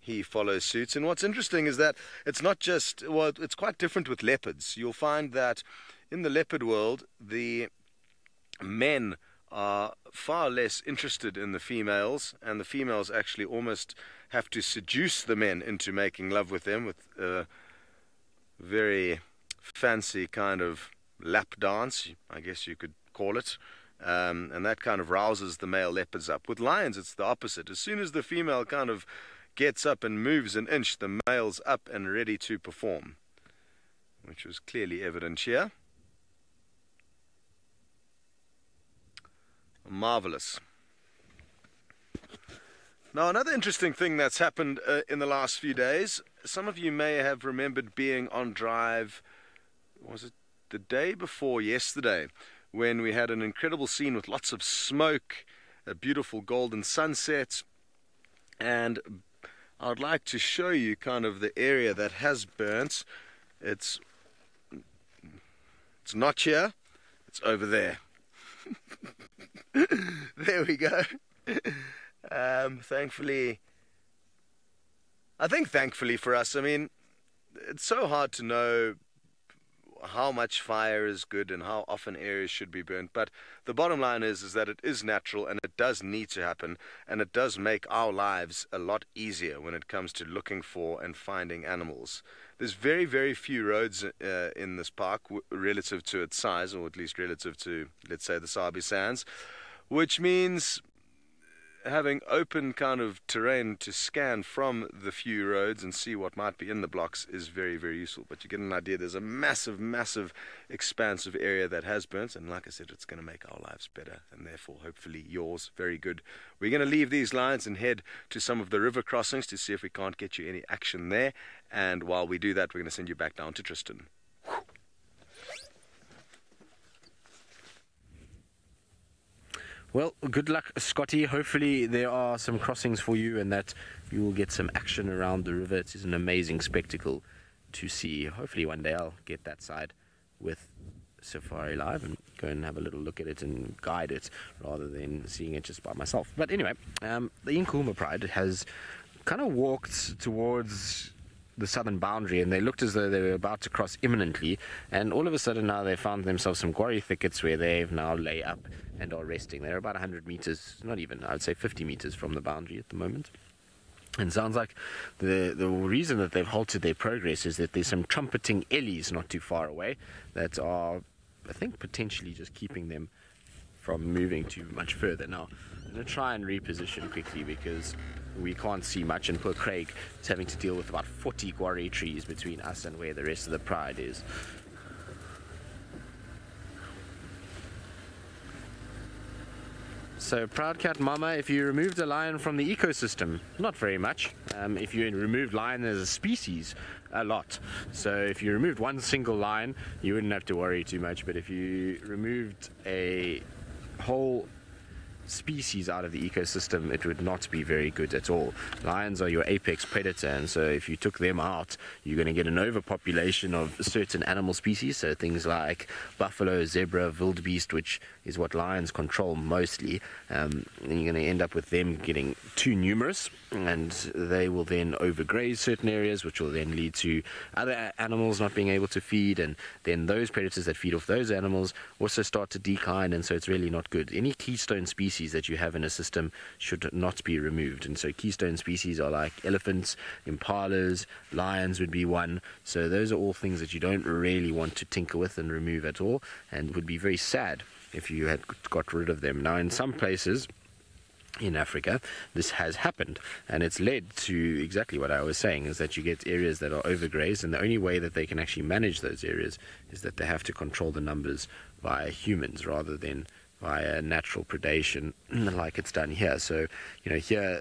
he follows suit. And what's interesting is that it's not just, well, it's quite different with leopards. You'll find that in the leopard world, the men are far less interested in the females, and the females actually almost have to seduce the men into making love with them with a very fancy kind of lap dance, I guess you could call it, and that kind of rouses the male leopards up. With lions, it's the opposite. As soon as the female kind of gets up and moves an inch, the male's up and ready to perform, which was clearly evident here. Marvelous. Now, another interesting thing that's happened in the last few days, some of you may have remembered being on drive, was it the day before yesterday, when we had an incredible scene with lots of smoke, a beautiful golden sunset, and I'd like to show you kind of the area that has burnt. It's not here, it's over there. There we go. Thankfully for us, I mean, it's so hard to know how much fire is good and how often areas should be burnt, but the bottom line is that it is natural and it does need to happen, and it does make our lives a lot easier when it comes to looking for and finding animals. There's very, very few roads in this park relative to its size, or at least relative to, let's say, the Sabi Sands, which means having open kind of terrain to scan from the few roads and see what might be in the blocks is very, very useful. But you get an idea, there's a massive, massive expansive area that has burnt, and like I said, it's going to make our lives better, and therefore hopefully yours very good. We're going to leave these lines and head to some of the river crossings to see if we can't get you any action there, and while we do that, we're going to send you back down to Tristan. Well, good luck, Scotty. Hopefully there are some crossings for you and that you will get some action around the river. It is an amazing spectacle to see. Hopefully one day I'll get that side with SafariLive and go and have a little look at it and guide it rather than seeing it just by myself. But anyway, the Nkuhuma Pride has kind of walked towards the southern boundary, and they looked as though they were about to cross imminently, and all of a sudden now they found themselves some quarry thickets where they've now lay up and are resting. They're about 100 meters, not even, I would say 50 meters from the boundary at the moment. And sounds like the reason that they've halted their progress is that there's some trumpeting ellies not too far away that are, I think, potentially just keeping them from moving too much further. Now, I'm going to try and reposition quickly because we can't see much, and poor Craig is having to deal with about 40 quarry trees between us and where the rest of the pride is. So, Proud Cat Mama, if you removed a lion from the ecosystem, not very much. If you removed lion as a species, a lot. So if you removed one single lion, you wouldn't have to worry too much, but if you removed a whole species out of the ecosystem, it would not be very good at all. Lions are your apex predator, and so if you took them out, you're going to get an overpopulation of certain animal species, so things like buffalo, zebra, wildebeest, which is what lions control mostly, and you're going to end up with them getting too numerous, and they will then overgraze certain areas, which will then lead to other animals not being able to feed, and then those predators that feed off those animals also start to decline, and so it's really not good. Any keystone species that you have in a system should not be removed, and so keystone species are like elephants, impalas, lions would be one. So those are all things that you don't really want to tinker with and remove at all, and would be very sad if you had got rid of them. Now, in some places in Africa, this has happened, and it's led to exactly what I was saying, is that you get areas that are overgrazed, and the only way that they can actually manage those areas is that they have to control the numbers via humans rather than via natural predation like it's done here. So, here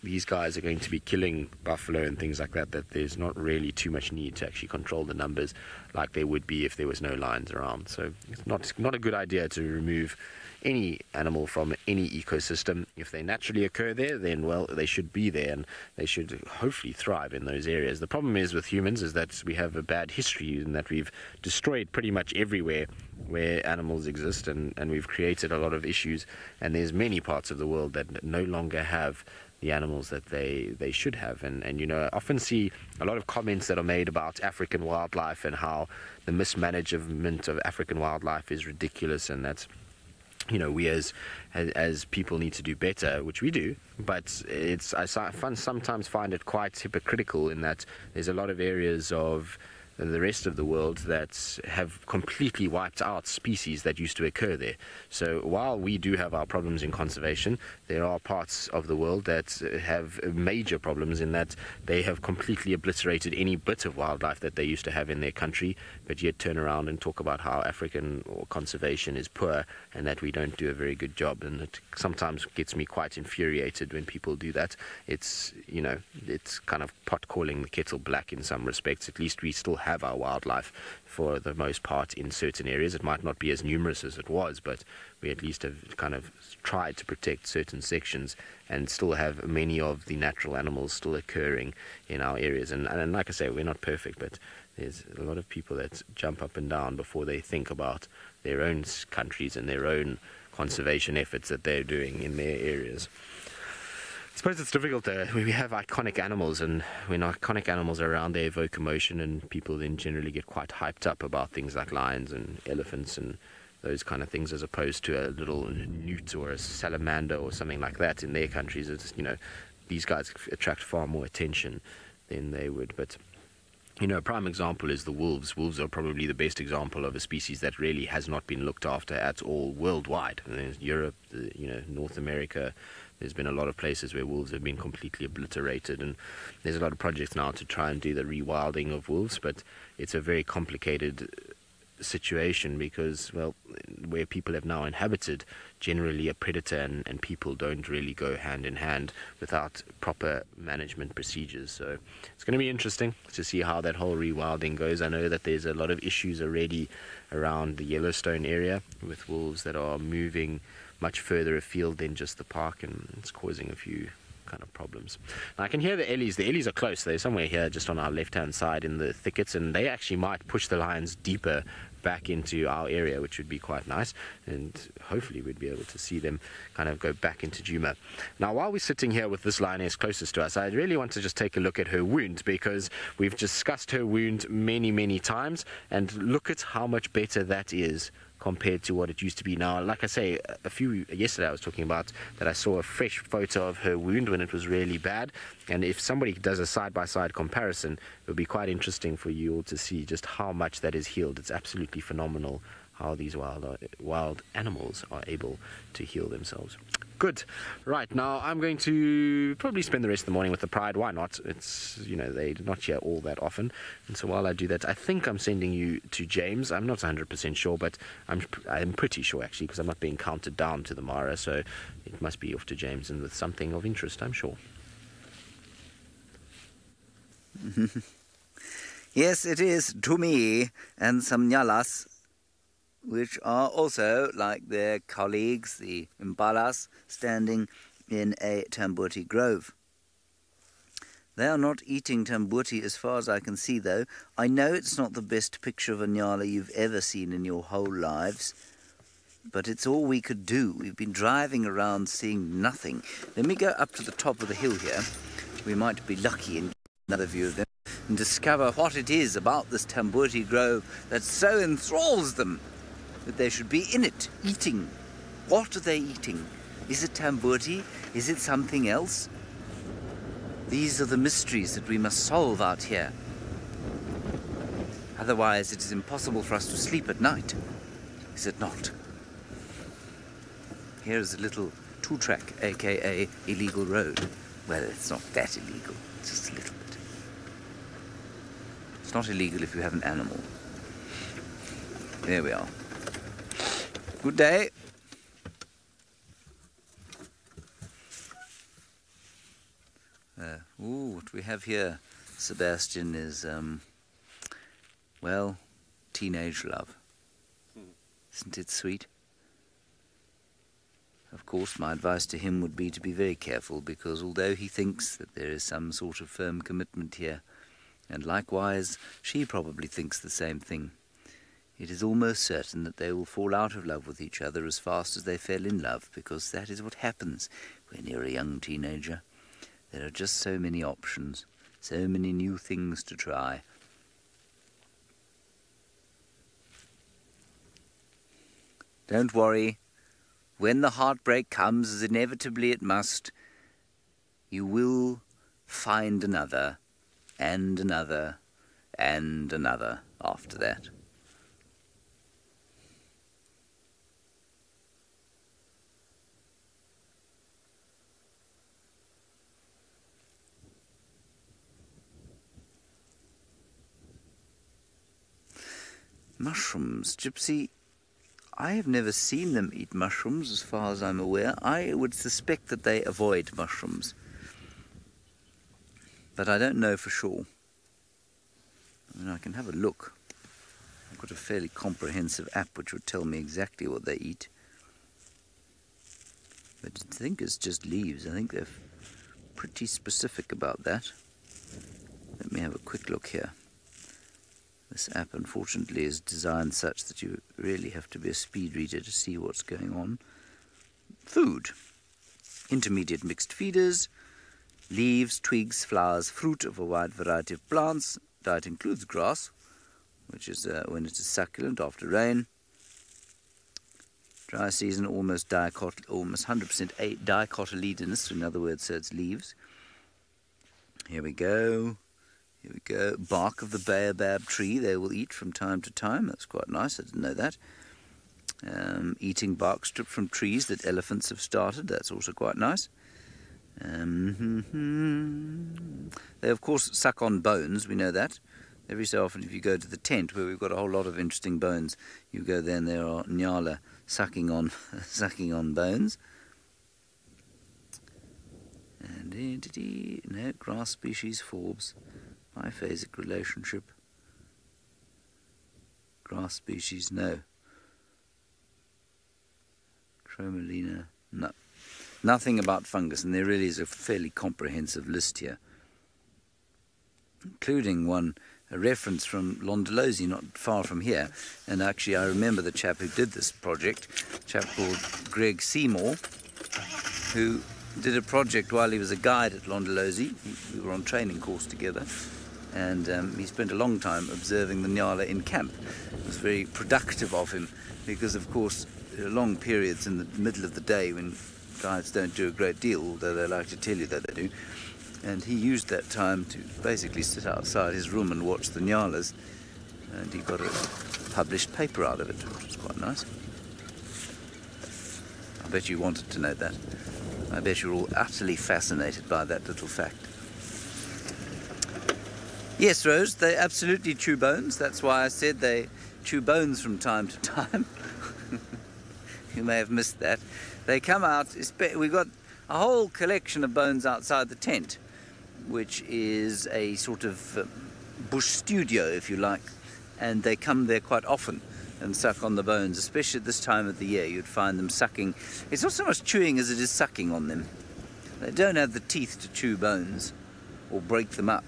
these guys are going to be killing buffalo and things like that, that there's not really too much need to actually control the numbers like there would be if there was no lions around. So it's not a good idea to remove any animal from any ecosystem. If they naturally occur there, then, well, they should be there, and they should hopefully thrive in those areas. The problem is with humans is that we have a bad history in that we've destroyed pretty much everywhere where animals exist, and we've created a lot of issues, and there's many parts of the world that no longer have the animals that they should have. And I often see a lot of comments that are made about African wildlife and how the mismanagement of African wildlife is ridiculous, and that's, we as people need to do better, which we do, but I sometimes find it quite hypocritical in that there's a lot of areas of the rest of the world that have completely wiped out species that used to occur there. So while we do have our problems in conservation, there are parts of the world that have major problems in that they have completely obliterated any bit of wildlife that they used to have in their country, but yet turn around and talk about how African conservation is poor and that we don't do a very good job. And it sometimes gets me quite infuriated when people do that. It's kind of pot calling the kettle black in some respects. At least we still have our wildlife for the most part in certain areas. It might not be as numerous as it was, but we at least have kind of tried to protect certain sections and still have many of the natural animals still occurring in our areas. And like I say, we're not perfect, but there's a lot of people that jump up and down before they think about their own countries and their own conservation efforts that they're doing in their areas. I suppose it's difficult. We have iconic animals, and when iconic animals are around, they evoke emotion, and people then generally get quite hyped up about things like lions and elephants and those kind of things, as opposed to a little newt or a salamander or something like that in their countries. It's, these guys attract far more attention than they would. But a prime example is the wolves. Wolves are probably the best example of a species that really has not been looked after at all worldwide. And there's Europe, North America. There's been a lot of places where wolves have been completely obliterated, and there's a lot of projects now to try and do the rewilding of wolves, but it's a very complicated situation because, well, where people have now inhabited, generally a predator and people don't really go hand in hand without proper management procedures. So it's going to be interesting to see how that whole rewilding goes. I know that there's a lot of issues already around the Yellowstone area with wolves that are moving much further afield than just the park, and it's causing a few kind of problems. Now, I can hear the Ellies. The Ellies are close. They're somewhere here just on our left-hand side in the thickets, and they actually might push the lions deeper back into our area, which would be quite nice, and hopefully we'd be able to see them kind of go back into Djuma. Now, while we're sitting here with this lioness closest to us, I really want to just take a look at her wound, because we've discussed her wound many times, and look at how much better that is compared to what it used to be. Now, like I say, yesterday I was talking about that I saw a fresh photo of her wound when it was really bad, and if somebody does a side-by-side comparison, it would be quite interesting for you all to see just how much that is healed. It's absolutely phenomenal how these wild animals are able to heal themselves. Good. Right, now I'm going to probably spend the rest of the morning with the Pride. Why not? It's, they're not here all that often. And so while I do that, I think I'm sending you to James. I'm not 100% sure, but I'm pretty sure, actually, because I'm not being counted down to the Mara. So it must be off to James, and with something of interest, I'm sure. Yes, it is to me and some Nyalas, which are also, like their colleagues, the Mbalas, standing in a tambuti grove. They are not eating tambuti as far as I can see, though. I know it's not the best picture of a Nyala you've ever seen in your whole lives, but it's all we could do. We've been driving around seeing nothing. Let me go up to the top of the hill here. We might be lucky and get another view of them and discover what it is about this tambuti grove that so enthralls them that they should be in it, eating. What are they eating? Is it tambuti? Is it something else? These are the mysteries that we must solve out here. Otherwise, it is impossible for us to sleep at night, is it not? Here is a little two-track, aka illegal road. Well, it's not that illegal, it's just a little bit. It's not illegal if you have an animal. There we are. Good day. What we have here, Sebastian, is, well, teenage love. Isn't it sweet? Of course, my advice to him would be to be very careful, because although he thinks that there is some sort of firm commitment here, and likewise she probably thinks the same thing, it is almost certain that they will fall out of love with each other as fast as they fell in love, because that is what happens when you're a young teenager. There are just so many options, so many new things to try. Don't worry. When the heartbreak comes, as inevitably it must, you will find another, and another, and another after that. Mushrooms, Gypsy. I have never seen them eat mushrooms, as far as I'm aware. I would suspect that they avoid mushrooms, but I don't know for sure. I mean, I can have a look. I've got a fairly comprehensive app which would tell me exactly what they eat. But I think it's just leaves. I think they're pretty specific about that. Let me have a quick look here. This app, unfortunately, is designed such that you really have to be a speed reader to see what's going on. Food. Intermediate mixed feeders, leaves, twigs, flowers, fruit of a wide variety of plants. Diet includes grass, which is when it is succulent after rain. Dry season, almost 100% dicotyledonous, in other words, so it's leaves. Here we go. Here we go. Bark of the baobab tree they will eat from time to time. That's quite nice. I didn't know that. Eating bark stripped from trees that elephants have started. That's also quite nice. They, of course, suck on bones. We know that. Every so often, if you go to the tent where we've got a whole lot of interesting bones, you go there and there are nyala sucking on bones. And no, grass species, forbs. Biphasic relationship. Grass species, no. Chromalina, no. Nothing about fungus, and there really is a fairly comprehensive list here, including a reference from Londolozi, not far from here. And actually, I remember the chap who did this project, a chap called Greg Seymour, who did a project while he was a guide at Londolozi. We were on training course together. And he spent a long time observing the nyala in camp. It was very productive of him because, of course, there are long periods in the middle of the day when guides don't do a great deal, although they like to tell you that they do. And he used that time to basically sit outside his room and watch the nyalas. And he got a published paper out of it, which was quite nice. I bet you wanted to know that. I bet you're all utterly fascinated by that little fact. Yes, Rose, they absolutely chew bones. That's why I said they chew bones from time to time. You may have missed that. They come out, we've got a whole collection of bones outside the tent, which is a sort of bush studio, if you like. And they come there quite often and suck on the bones, especially at this time of the year. You'd find them sucking. It's not so much chewing as it is sucking on them. They don't have the teeth to chew bones or break them up.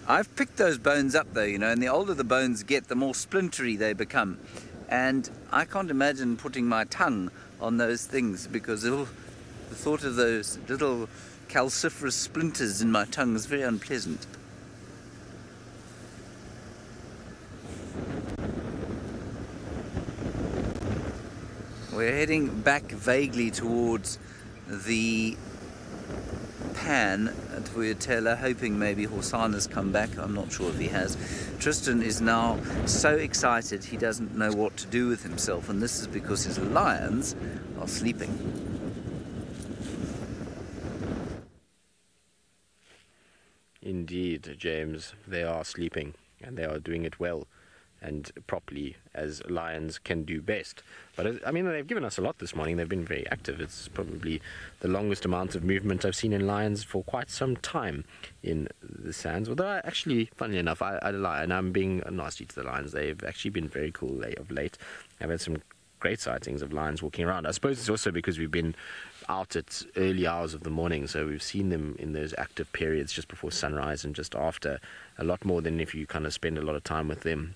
I've picked those bones up though, you know, and the older the bones get, the more splintery they become. And I can't imagine putting my tongue on those things because the thought of those little calciferous splinters in my tongue is very unpleasant. We're heading back vaguely towards the can at Vuyatela, hoping maybe Horsana's come back. I'm not sure if he has. Tristan is now so excited he doesn't know what to do with himself, and this is because his lions are sleeping. Indeed, James, they are sleeping, and they are doing it well and properly, as lions can do best. But I mean, they've given us a lot this morning. They've been very active. It's probably the longest amount of movement I've seen in lions for quite some time in the sands. Although, actually, funnily enough, I lie, and I'm being nasty to the lions. They've actually been very cool of late. I've had some great sightings of lions walking around. I suppose it's also because we've been out at early hours of the morning, so we've seen them in those active periods just before sunrise and just after, a lot more than if you kind of spend a lot of time with them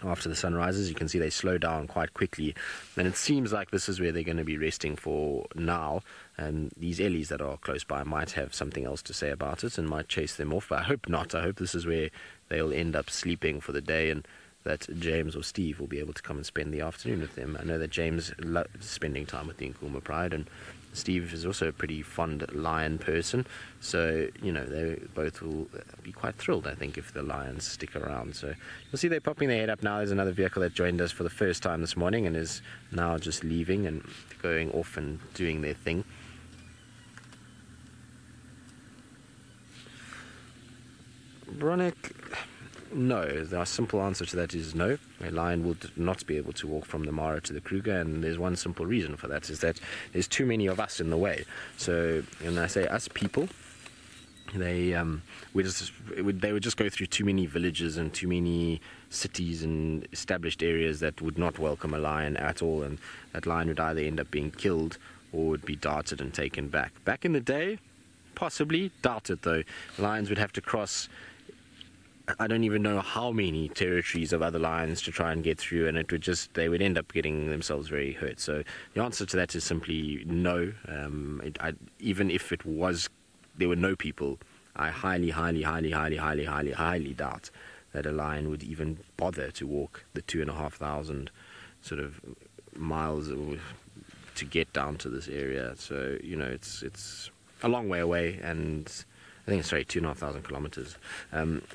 after the sun rises. You can see they slow down quite quickly, and it seems like this is where they're going to be resting for now, and these ellies that are close by might have something else to say about it and might chase them off, but I hope not. I hope this is where they'll end up sleeping for the day, and that James or Steve will be able to come and spend the afternoon with them. I know that James loves spending time with the Nkume Pride, and Steve is also a pretty fond lion person, so, you know, they both will be quite thrilled, I think, if the lions stick around. So you'll see they're popping their head up now. There's another vehicle that joined us for the first time this morning and is now just leaving and going off and doing their thing. Bronick, no. The simple answer to that is no. A lion would not be able to walk from the Mara to the Kruger, and there's one simple reason for that, is that there's too many of us in the way. So when I say us people, they would just go through too many villages and too many cities and established areas that would not welcome a lion at all, and that lion would either end up being killed or would be darted and taken back. Back in the day, possibly. Doubt it, though. Lions would have to cross, I don't even know how many territories of other lions to try and get through, and they would end up getting themselves very hurt. So the answer to that is simply no. Even if there were no people, I highly doubt that a lion would even bother to walk the 2,500 sort of miles to get down to this area. So, you know, it's a long way away, and I think it's 2,500 kilometers.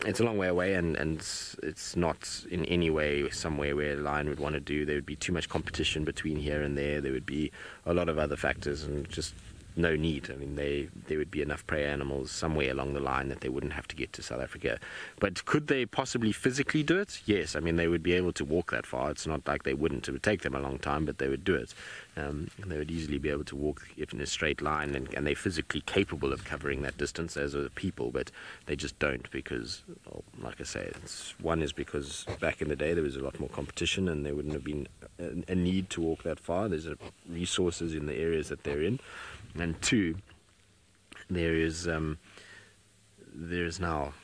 It's a long way away, and it's not in any way somewhere where a lion would want to do. There would be too much competition between here and there. There would be a lot of other factors, and just no need. I mean, there would be enough prey animals somewhere along the line that they wouldn't have to get to South Africa. But could they possibly physically do it? Yes. I mean, they would be able to walk that far. It's not like they wouldn't. It would take them a long time, but they would do it. And they would easily be able to walk in a straight line, and they're physically capable of covering that distance as a people, but they just don't because, well, like I say, one is because back in the day there was a lot more competition and there wouldn't have been a need to walk that far. There's resources in the areas that they're in. And two, there is now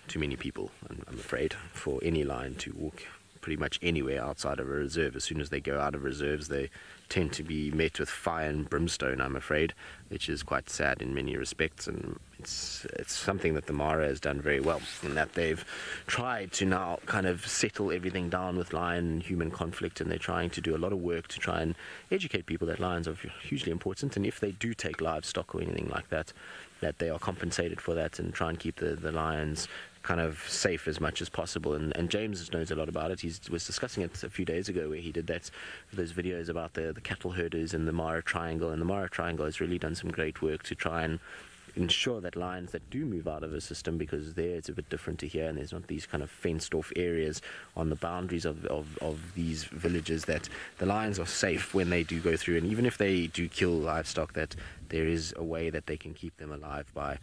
too many people, I'm afraid, for any lion to walk pretty much anywhere outside of a reserve. As soon as they go out of reserves, they tend to be met with fire and brimstone, I'm afraid, which is quite sad in many respects. And it's something that the Mara has done very well, in that they've tried to now kind of settle everything down with lion and human conflict, and they're trying to do a lot of work to try and educate people that lions are hugely important, and if they do take livestock or anything like that, that they are compensated for that, and try and keep the lions kind of safe as much as possible. And James knows a lot about it. He was discussing it a few days ago, where he did those videos about the cattle herders in the Mara Triangle, and the Mara Triangle has really done some great work to try and ensure that lions that do move out of a system, because there it's a bit different to here, and there's not these kind of fenced off areas on the boundaries of these villages, that the lions are safe when they do go through, and even if they do kill livestock, that there is a way that they can keep them alive by,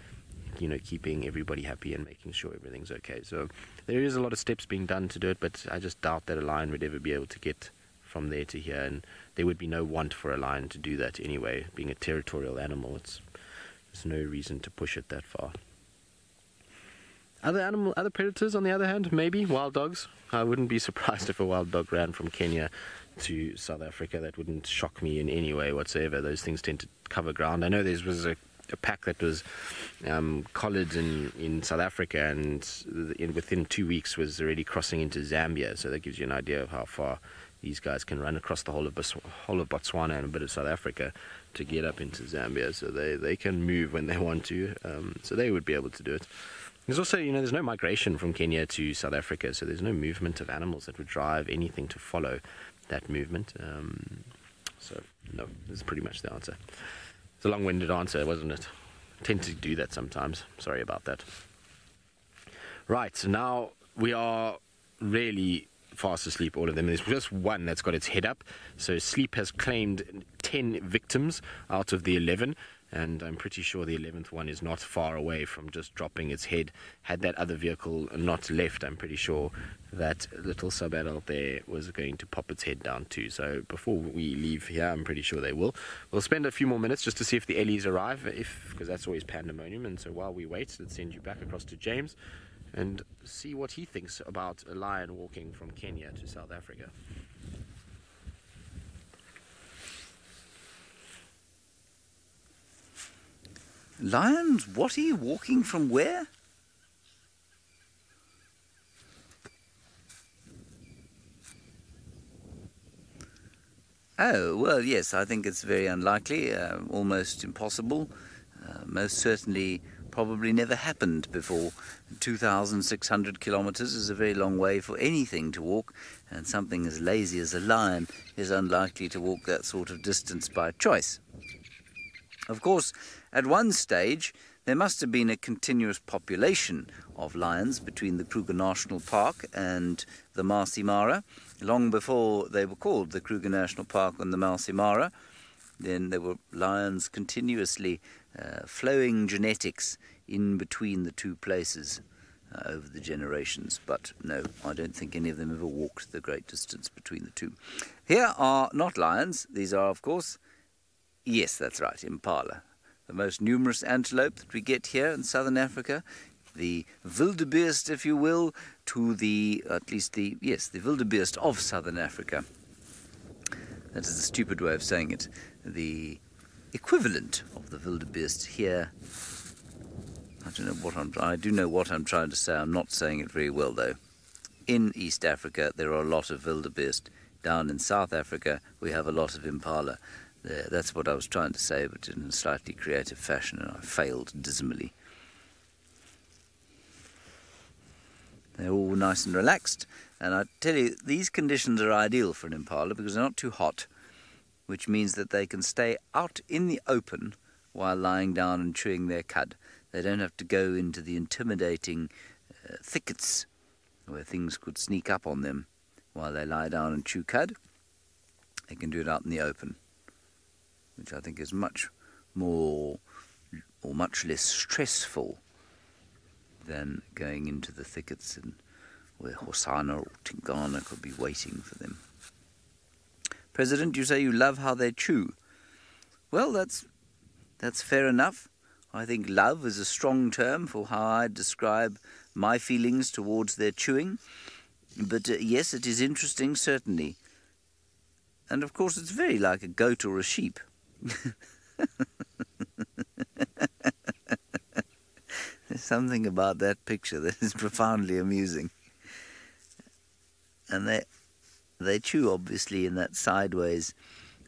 you know, keeping everybody happy and making sure everything's okay. So there is a lot of steps being done to do it, but I just doubt that a lion would ever be able to get from there to here, and there would be no want for a lion to do that anyway. Being a territorial animal, there's no reason to push it that far. Other predators, on the other hand, maybe wild dogs. I wouldn't be surprised if a wild dog ran from Kenya to South Africa. That wouldn't shock me in any way whatsoever. Those things tend to cover ground. I know there was a pack that was collared in South Africa, and within 2 weeks was already crossing into Zambia, so that gives you an idea of how far these guys can run across the whole of Botswana and a bit of South Africa to get up into Zambia, so they can move when they want to, so they would be able to do it. There's also, there's no migration from Kenya to South Africa, so there's no movement of animals that would drive anything to follow that movement. So, no, that's pretty much the answer. It's a long-winded answer, wasn't it? I tend to do that sometimes. Sorry about that. Right, so now we are really fast asleep, all of them. There's just one that's got its head up. So sleep has claimed 10 victims out of the 11. And I'm pretty sure the 11th one is not far away from just dropping its head. Had that other vehicle not left, I'm pretty sure that little sub-adult there was going to pop its head down too. So before we leave here, I'm pretty sure they will. We'll spend a few more minutes just to see if the Ellies arrive, because that's always pandemonium. And so while we wait, let's send you back across to James and see what he thinks about a lion walking from Kenya to South Africa. Lions, what are you walking from where? Oh, well, yes, I think it's very unlikely, almost impossible. Most certainly probably never happened before. 2,600 kilometers is a very long way for anything to walk, and something as lazy as a lion is unlikely to walk that sort of distance by choice. Of course, at one stage, there must have been a continuous population of lions between the Kruger National Park and the Masai Mara, long before they were called the Kruger National Park and the Masai Mara. Then there were lions continuously flowing genetics in between the two places over the generations. But no, I don't think any of them ever walked the great distance between the two. Here are not lions. These are, of course, yes, that's right, impala. The most numerous antelope that we get here in southern Africa, the wildebeest, if you will, to the, at least the wildebeest of southern Africa. That is a stupid way of saying it. The equivalent of the wildebeest here, I do know what I'm trying to say. I'm not saying it very well, though. In East Africa, there are a lot of wildebeest. Down in South Africa, we have a lot of impala. That's what I was trying to say, but in a slightly creative fashion, and I failed dismally. They're all nice and relaxed, and I tell you, these conditions are ideal for an impala because they're not too hot, which means that they can stay out in the open while lying down and chewing their cud. They don't have to go into the intimidating thickets where things could sneak up on them while they lie down and chew cud. They can do it out in the open, which I think is much more or much less stressful than going into the thickets and where Hosana or Tingana could be waiting for them. President, you say you love how they chew. Well, that's fair enough. I think love is a strong term for how I describe my feelings towards their chewing. But yes, it is interesting, certainly. And of course, it's very like a goat or a sheep. There's something about that picture that is profoundly amusing. And they chew, obviously, in that sideways,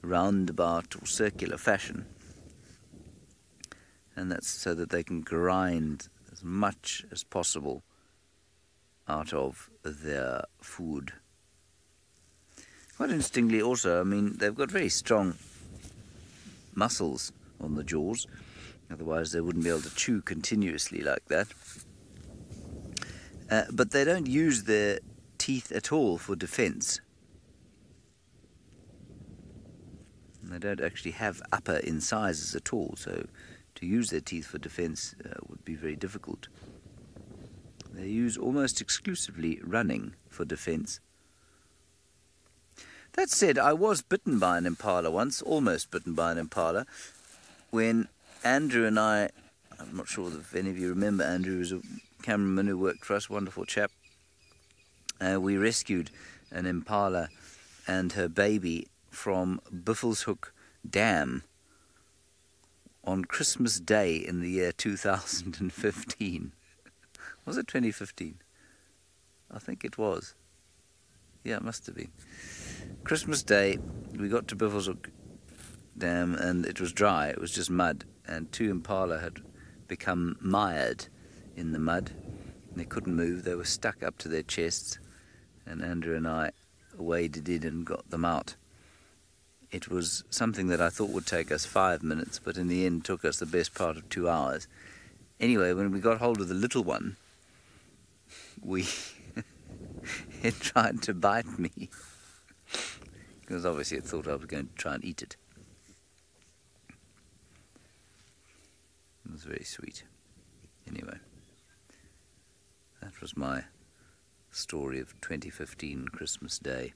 roundabout or circular fashion. And that's so that they can grind as much as possible out of their food. Quite interestingly also, I mean, they've got very strong muscles on the jaws, otherwise they wouldn't be able to chew continuously like that. But they don't use their teeth at all for defense. And they don't actually have upper incisors at all, so to use their teeth for defense would be very difficult. They use almost exclusively running for defense. That said, I was bitten by an impala once, almost bitten by an impala, when Andrew and I'm not sure if any of you remember Andrew, was a cameraman who worked for us, wonderful chap. We rescued an impala and her baby from Buffelshoek Dam on Christmas Day in the year 2015. Was it 2015? I think it was. Yeah, it must have been. Christmas Day, we got to Buffelshoek Dam and it was dry. It was just mud, and 2 impala had become mired in the mud. They couldn't move. They were stuck up to their chests, and Andrew and I waded in and got them out. It was something that I thought would take us 5 minutes, but in the end took us the best part of 2 hours. Anyway, when we got hold of the little one, it tried to bite me, because obviously it thought I was going to try and eat it. It was very sweet. Anyway, that was my story of 2015 Christmas Day.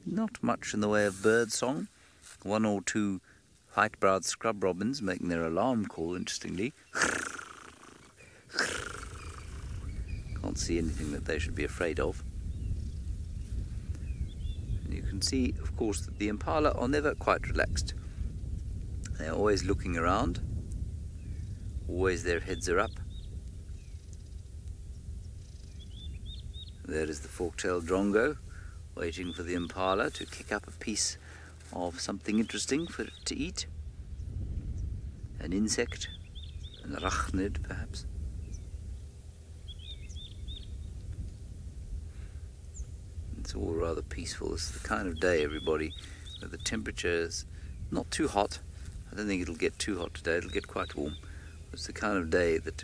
Not much in the way of bird song. 1 or 2 white-browed scrub robins making their alarm call, interestingly. Can't see anything that they should be afraid of. And you can see, of course, that the impala are never quite relaxed. They're always looking around. Always their heads are up. There is the fork-tailed drongo, waiting for the impala to kick up a piece of something interesting for it to eat. An insect, an arachnid perhaps. It's all rather peaceful. It's the kind of day, everybody, where the temperature is not too hot. I don't think it'll get too hot today, it'll get quite warm. It's the kind of day that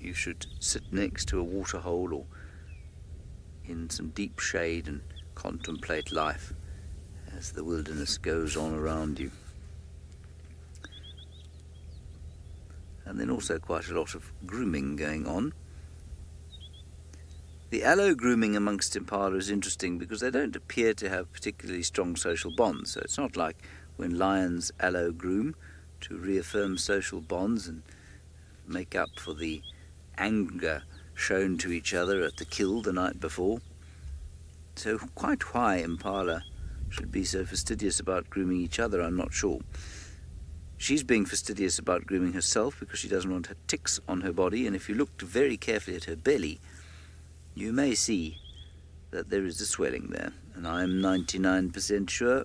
you should sit next to a water hole or in some deep shade and contemplate life as the wilderness goes on around you. And then also quite a lot of grooming going on. The allo grooming amongst impala is interesting because they don't appear to have particularly strong social bonds. So it's not like when lions allo groom to reaffirm social bonds and make up for the anger shown to each other at the kill the night before. So quite why impala should be so fastidious about grooming each other, I'm not sure. She's being fastidious about grooming herself because she doesn't want her ticks on her body, and if you look very carefully at her belly, you may see that there is a swelling there, and I'm 99% sure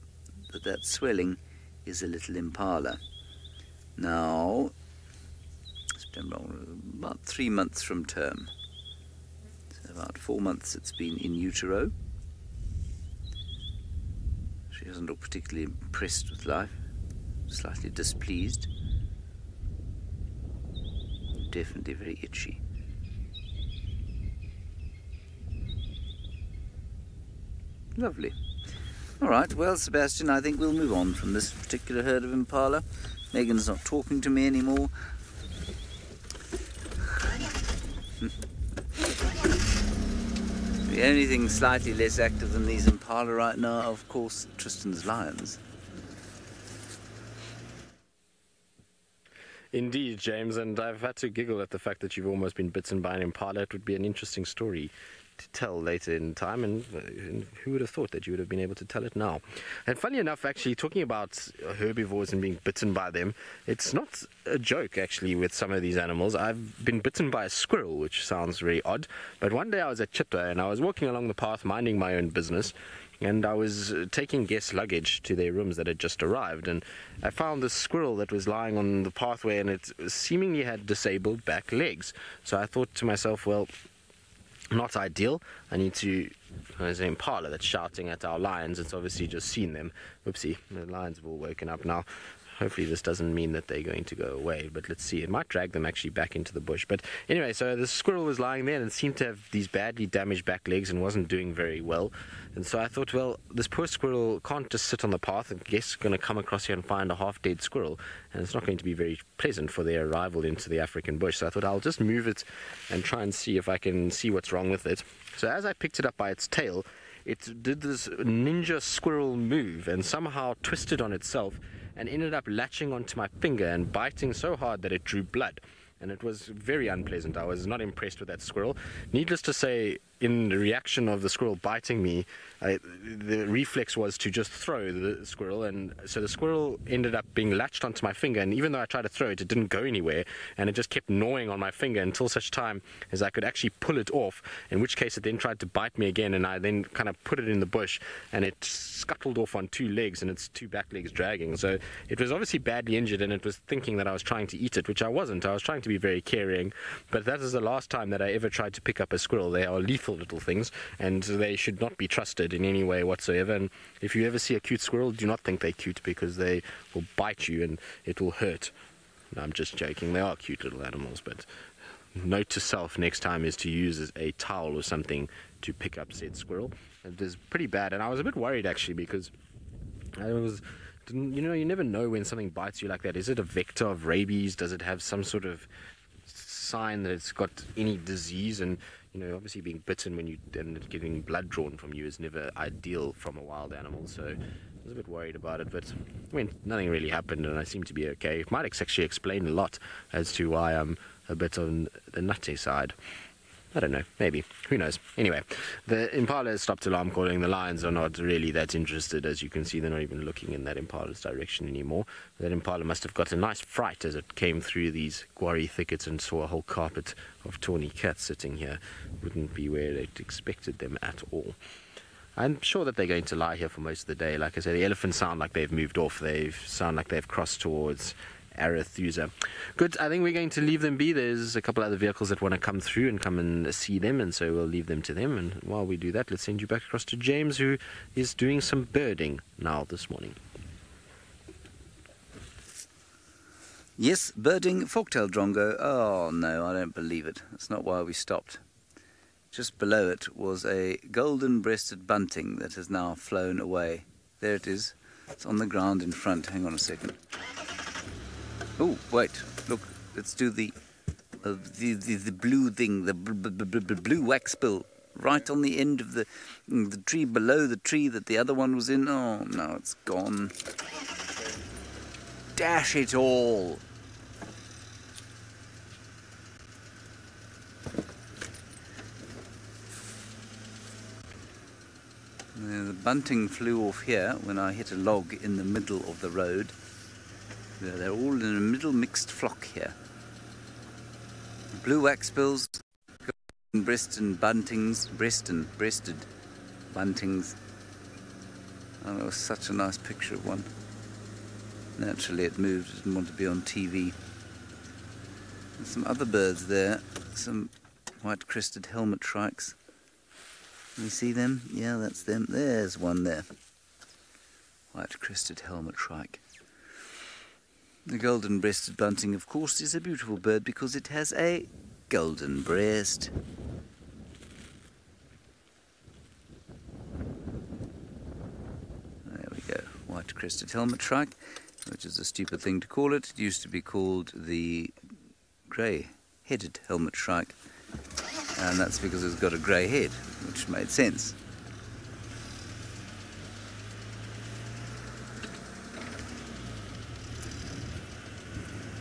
that that swelling is a little impala. Now, September, about 3 months from term. So about 4 months it's been in utero. She doesn't look particularly impressed with life, slightly displeased. Definitely very itchy. Lovely. All right, well, Sebastian, I think we'll move on from this particular herd of impala. Megan's not talking to me anymore. The only thing slightly less active than these impala right now are, of course, Tristan's lions. Indeed, James, and I've had to giggle at the fact that you've almost been bitten by an impala. It would be an interesting story to tell later in time, and who would have thought that you would have been able to tell it now? And funny enough, actually, talking about herbivores and being bitten by them, it's not a joke, actually, with some of these animals. I've been bitten by a squirrel, which sounds very odd, but one day I was at Chippa and I was walking along the path minding my own business, and I was taking guest luggage to their rooms that had just arrived, and I found this squirrel that was lying on the pathway, and it seemingly had disabled back legs. So I thought to myself, well, not ideal. I need to... There's an impala that's shouting at our lions. It's obviously just seen them. Oopsie, the lions have all woken up now. Hopefully this doesn't mean that they're going to go away, but let's see. It might drag them actually back into the bush. But anyway, so the squirrel was lying there and seemed to have these badly damaged back legs and wasn't doing very well. And so I thought, well, this poor squirrel can't just sit on the path. I guess going to come across here and find a half-dead squirrel, and it's not going to be very pleasant for their arrival into the African bush. So I thought I'll just move it and try and see if I can see what's wrong with it. So as I picked it up by its tail, it did this ninja squirrel move and somehow twisted on itself and ended up latching onto my finger and biting so hard that it drew blood. And it was very unpleasant. I was not impressed with that squirrel. Needless to say, in the reaction of the squirrel biting me, the reflex was to just throw the squirrel, and so the squirrel ended up being latched onto my finger, and even though I tried to throw it, it didn't go anywhere, and it just kept gnawing on my finger until such time as I could actually pull it off, in which case it then tried to bite me again, and I then kind of put it in the bush, and it scuttled off on 2 legs, and its 2 back legs dragging. So it was obviously badly injured, and it was thinking that I was trying to eat it, which I wasn't. I was trying to be very caring, but that is the last time that I ever tried to pick up a squirrel. They are lethal little things, and they should not be trusted in any way whatsoever. And if you ever see a cute squirrel, do not think they're cute, because they will bite you and it will hurt. No, I'm just joking. They are cute little animals, but note to self next time is to use a towel or something to pick up said squirrel. It was pretty bad, and I was a bit worried actually, because you never know when something bites you like that. Is it a vector of rabies? Does it have some sort of sign that it's got any disease? And obviously being bitten and getting blood drawn from you is never ideal from a wild animal. So I was a bit worried about it, but nothing really happened, and I seem to be okay. It might actually explain a lot as to why I'm a bit on the nutty side. I don't know, maybe, who knows. Anyway, the impala has stopped alarm calling. The lions are not really that interested. As you can see, they're not even looking in that impala's direction anymore. That impala must have got a nice fright as it came through these quarry thickets and saw a whole carpet of tawny cats sitting here. Wouldn't be where they'd expected them at all. I'm sure that they're going to lie here for most of the day. Like I say, the elephants sound like they've moved off. They sound like they've crossed towards Arethusa. Good, I think we're going to leave them be. There's a couple other vehicles that want to come through and come and see them, and so we'll leave them to them. And while we do that, let's send you back across to James, who is doing some birding now this morning. Yes, birding forktail drongo. Oh no, I don't believe it. That's not why we stopped. Just below it was a golden-breasted bunting that has now flown away. There it is. It's on the ground in front. Hang on a second. Oh, wait, look, let's do the blue thing, the blue wax bill, right on the end of the tree, below the tree that the other one was in. Oh, no, it's gone. Dash it all. The bunting flew off here when I hit a log in the middle of the road. They're all in a middle mixed flock here. Blue waxbills, breasted buntings, breasted buntings. Oh, that was such a nice picture of one. Naturally it moved, it didn't want to be on TV. There's some other birds there, some white-crested helmet shrikes. Can you see them? Yeah, that's them. There's one there. White-crested helmet shrike. The golden-breasted bunting, of course, is a beautiful bird because it has a golden breast. There we go. White-crested helmet shrike, which is a stupid thing to call it. It used to be called the grey-headed helmet shrike, and that's because it's got a grey head, which made sense.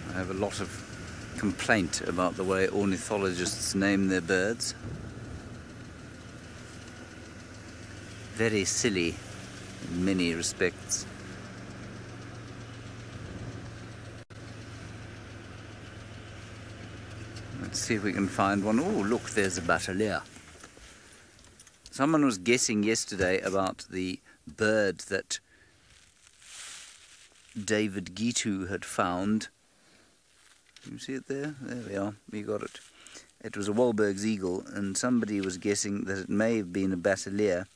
I have a lot of complaint about the way ornithologists name their birds. Very silly in many respects. Let's see if we can find one. Oh, look, there's a bateleur. Someone was guessing yesterday about the bird that David Gitu had found. You see it there? There we are. We got it. It was a Wahlberg's eagle, and somebody was guessing that it may have been a bateleur,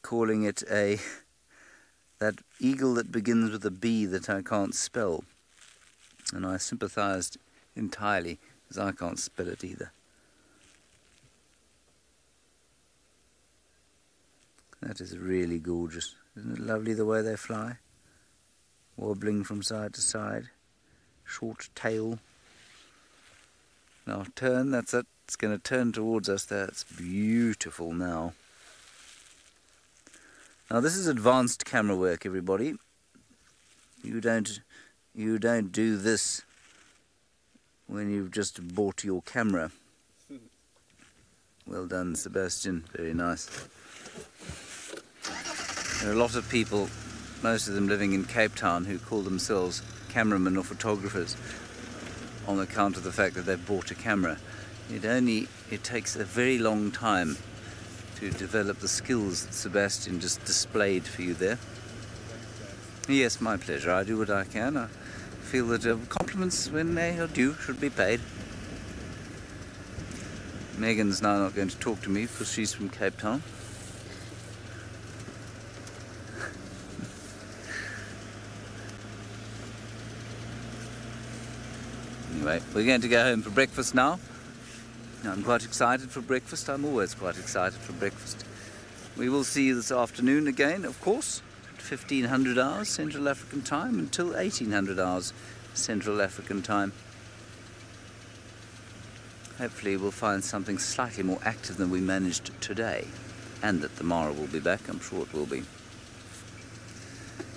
calling it that eagle that begins with a B that I can't spell. And I sympathized entirely, because I can't spell it either. That is really gorgeous. Isn't it lovely the way they fly? Wobbling from side to side. Short tail. Now turn, that's it. It's going to turn towards us there. It's beautiful now. Now this is advanced camera work, everybody. You don't do this when you've just bought your camera. Well done, Sebastian. Very nice. There are a lot of people, most of them living in Cape Town, who call themselves cameramen or photographers on account of the fact that they've bought a camera. It takes a very long time to develop the skills that Sebastian just displayed for you there. Yes, my pleasure. I do what I can. I feel that compliments, when they are due, should be paid. Megan's now not going to talk to me because she's from Cape Town. Anyway, we're going to go home for breakfast now. I'm quite excited for breakfast. I'm always quite excited for breakfast. We will see you this afternoon again, of course, at 1500 hours Central African time until 1800 hours Central African time. Hopefully we'll find something slightly more active than we managed today, and that tomorrow will be back. I'm sure it will be.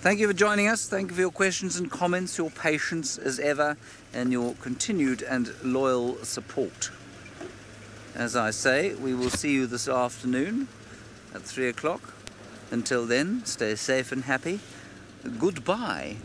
Thank you for joining us. Thank you for your questions and comments, your patience as ever, and your continued and loyal support. As I say, we will see you this afternoon at 3 o'clock. Until then, stay safe and happy. Goodbye.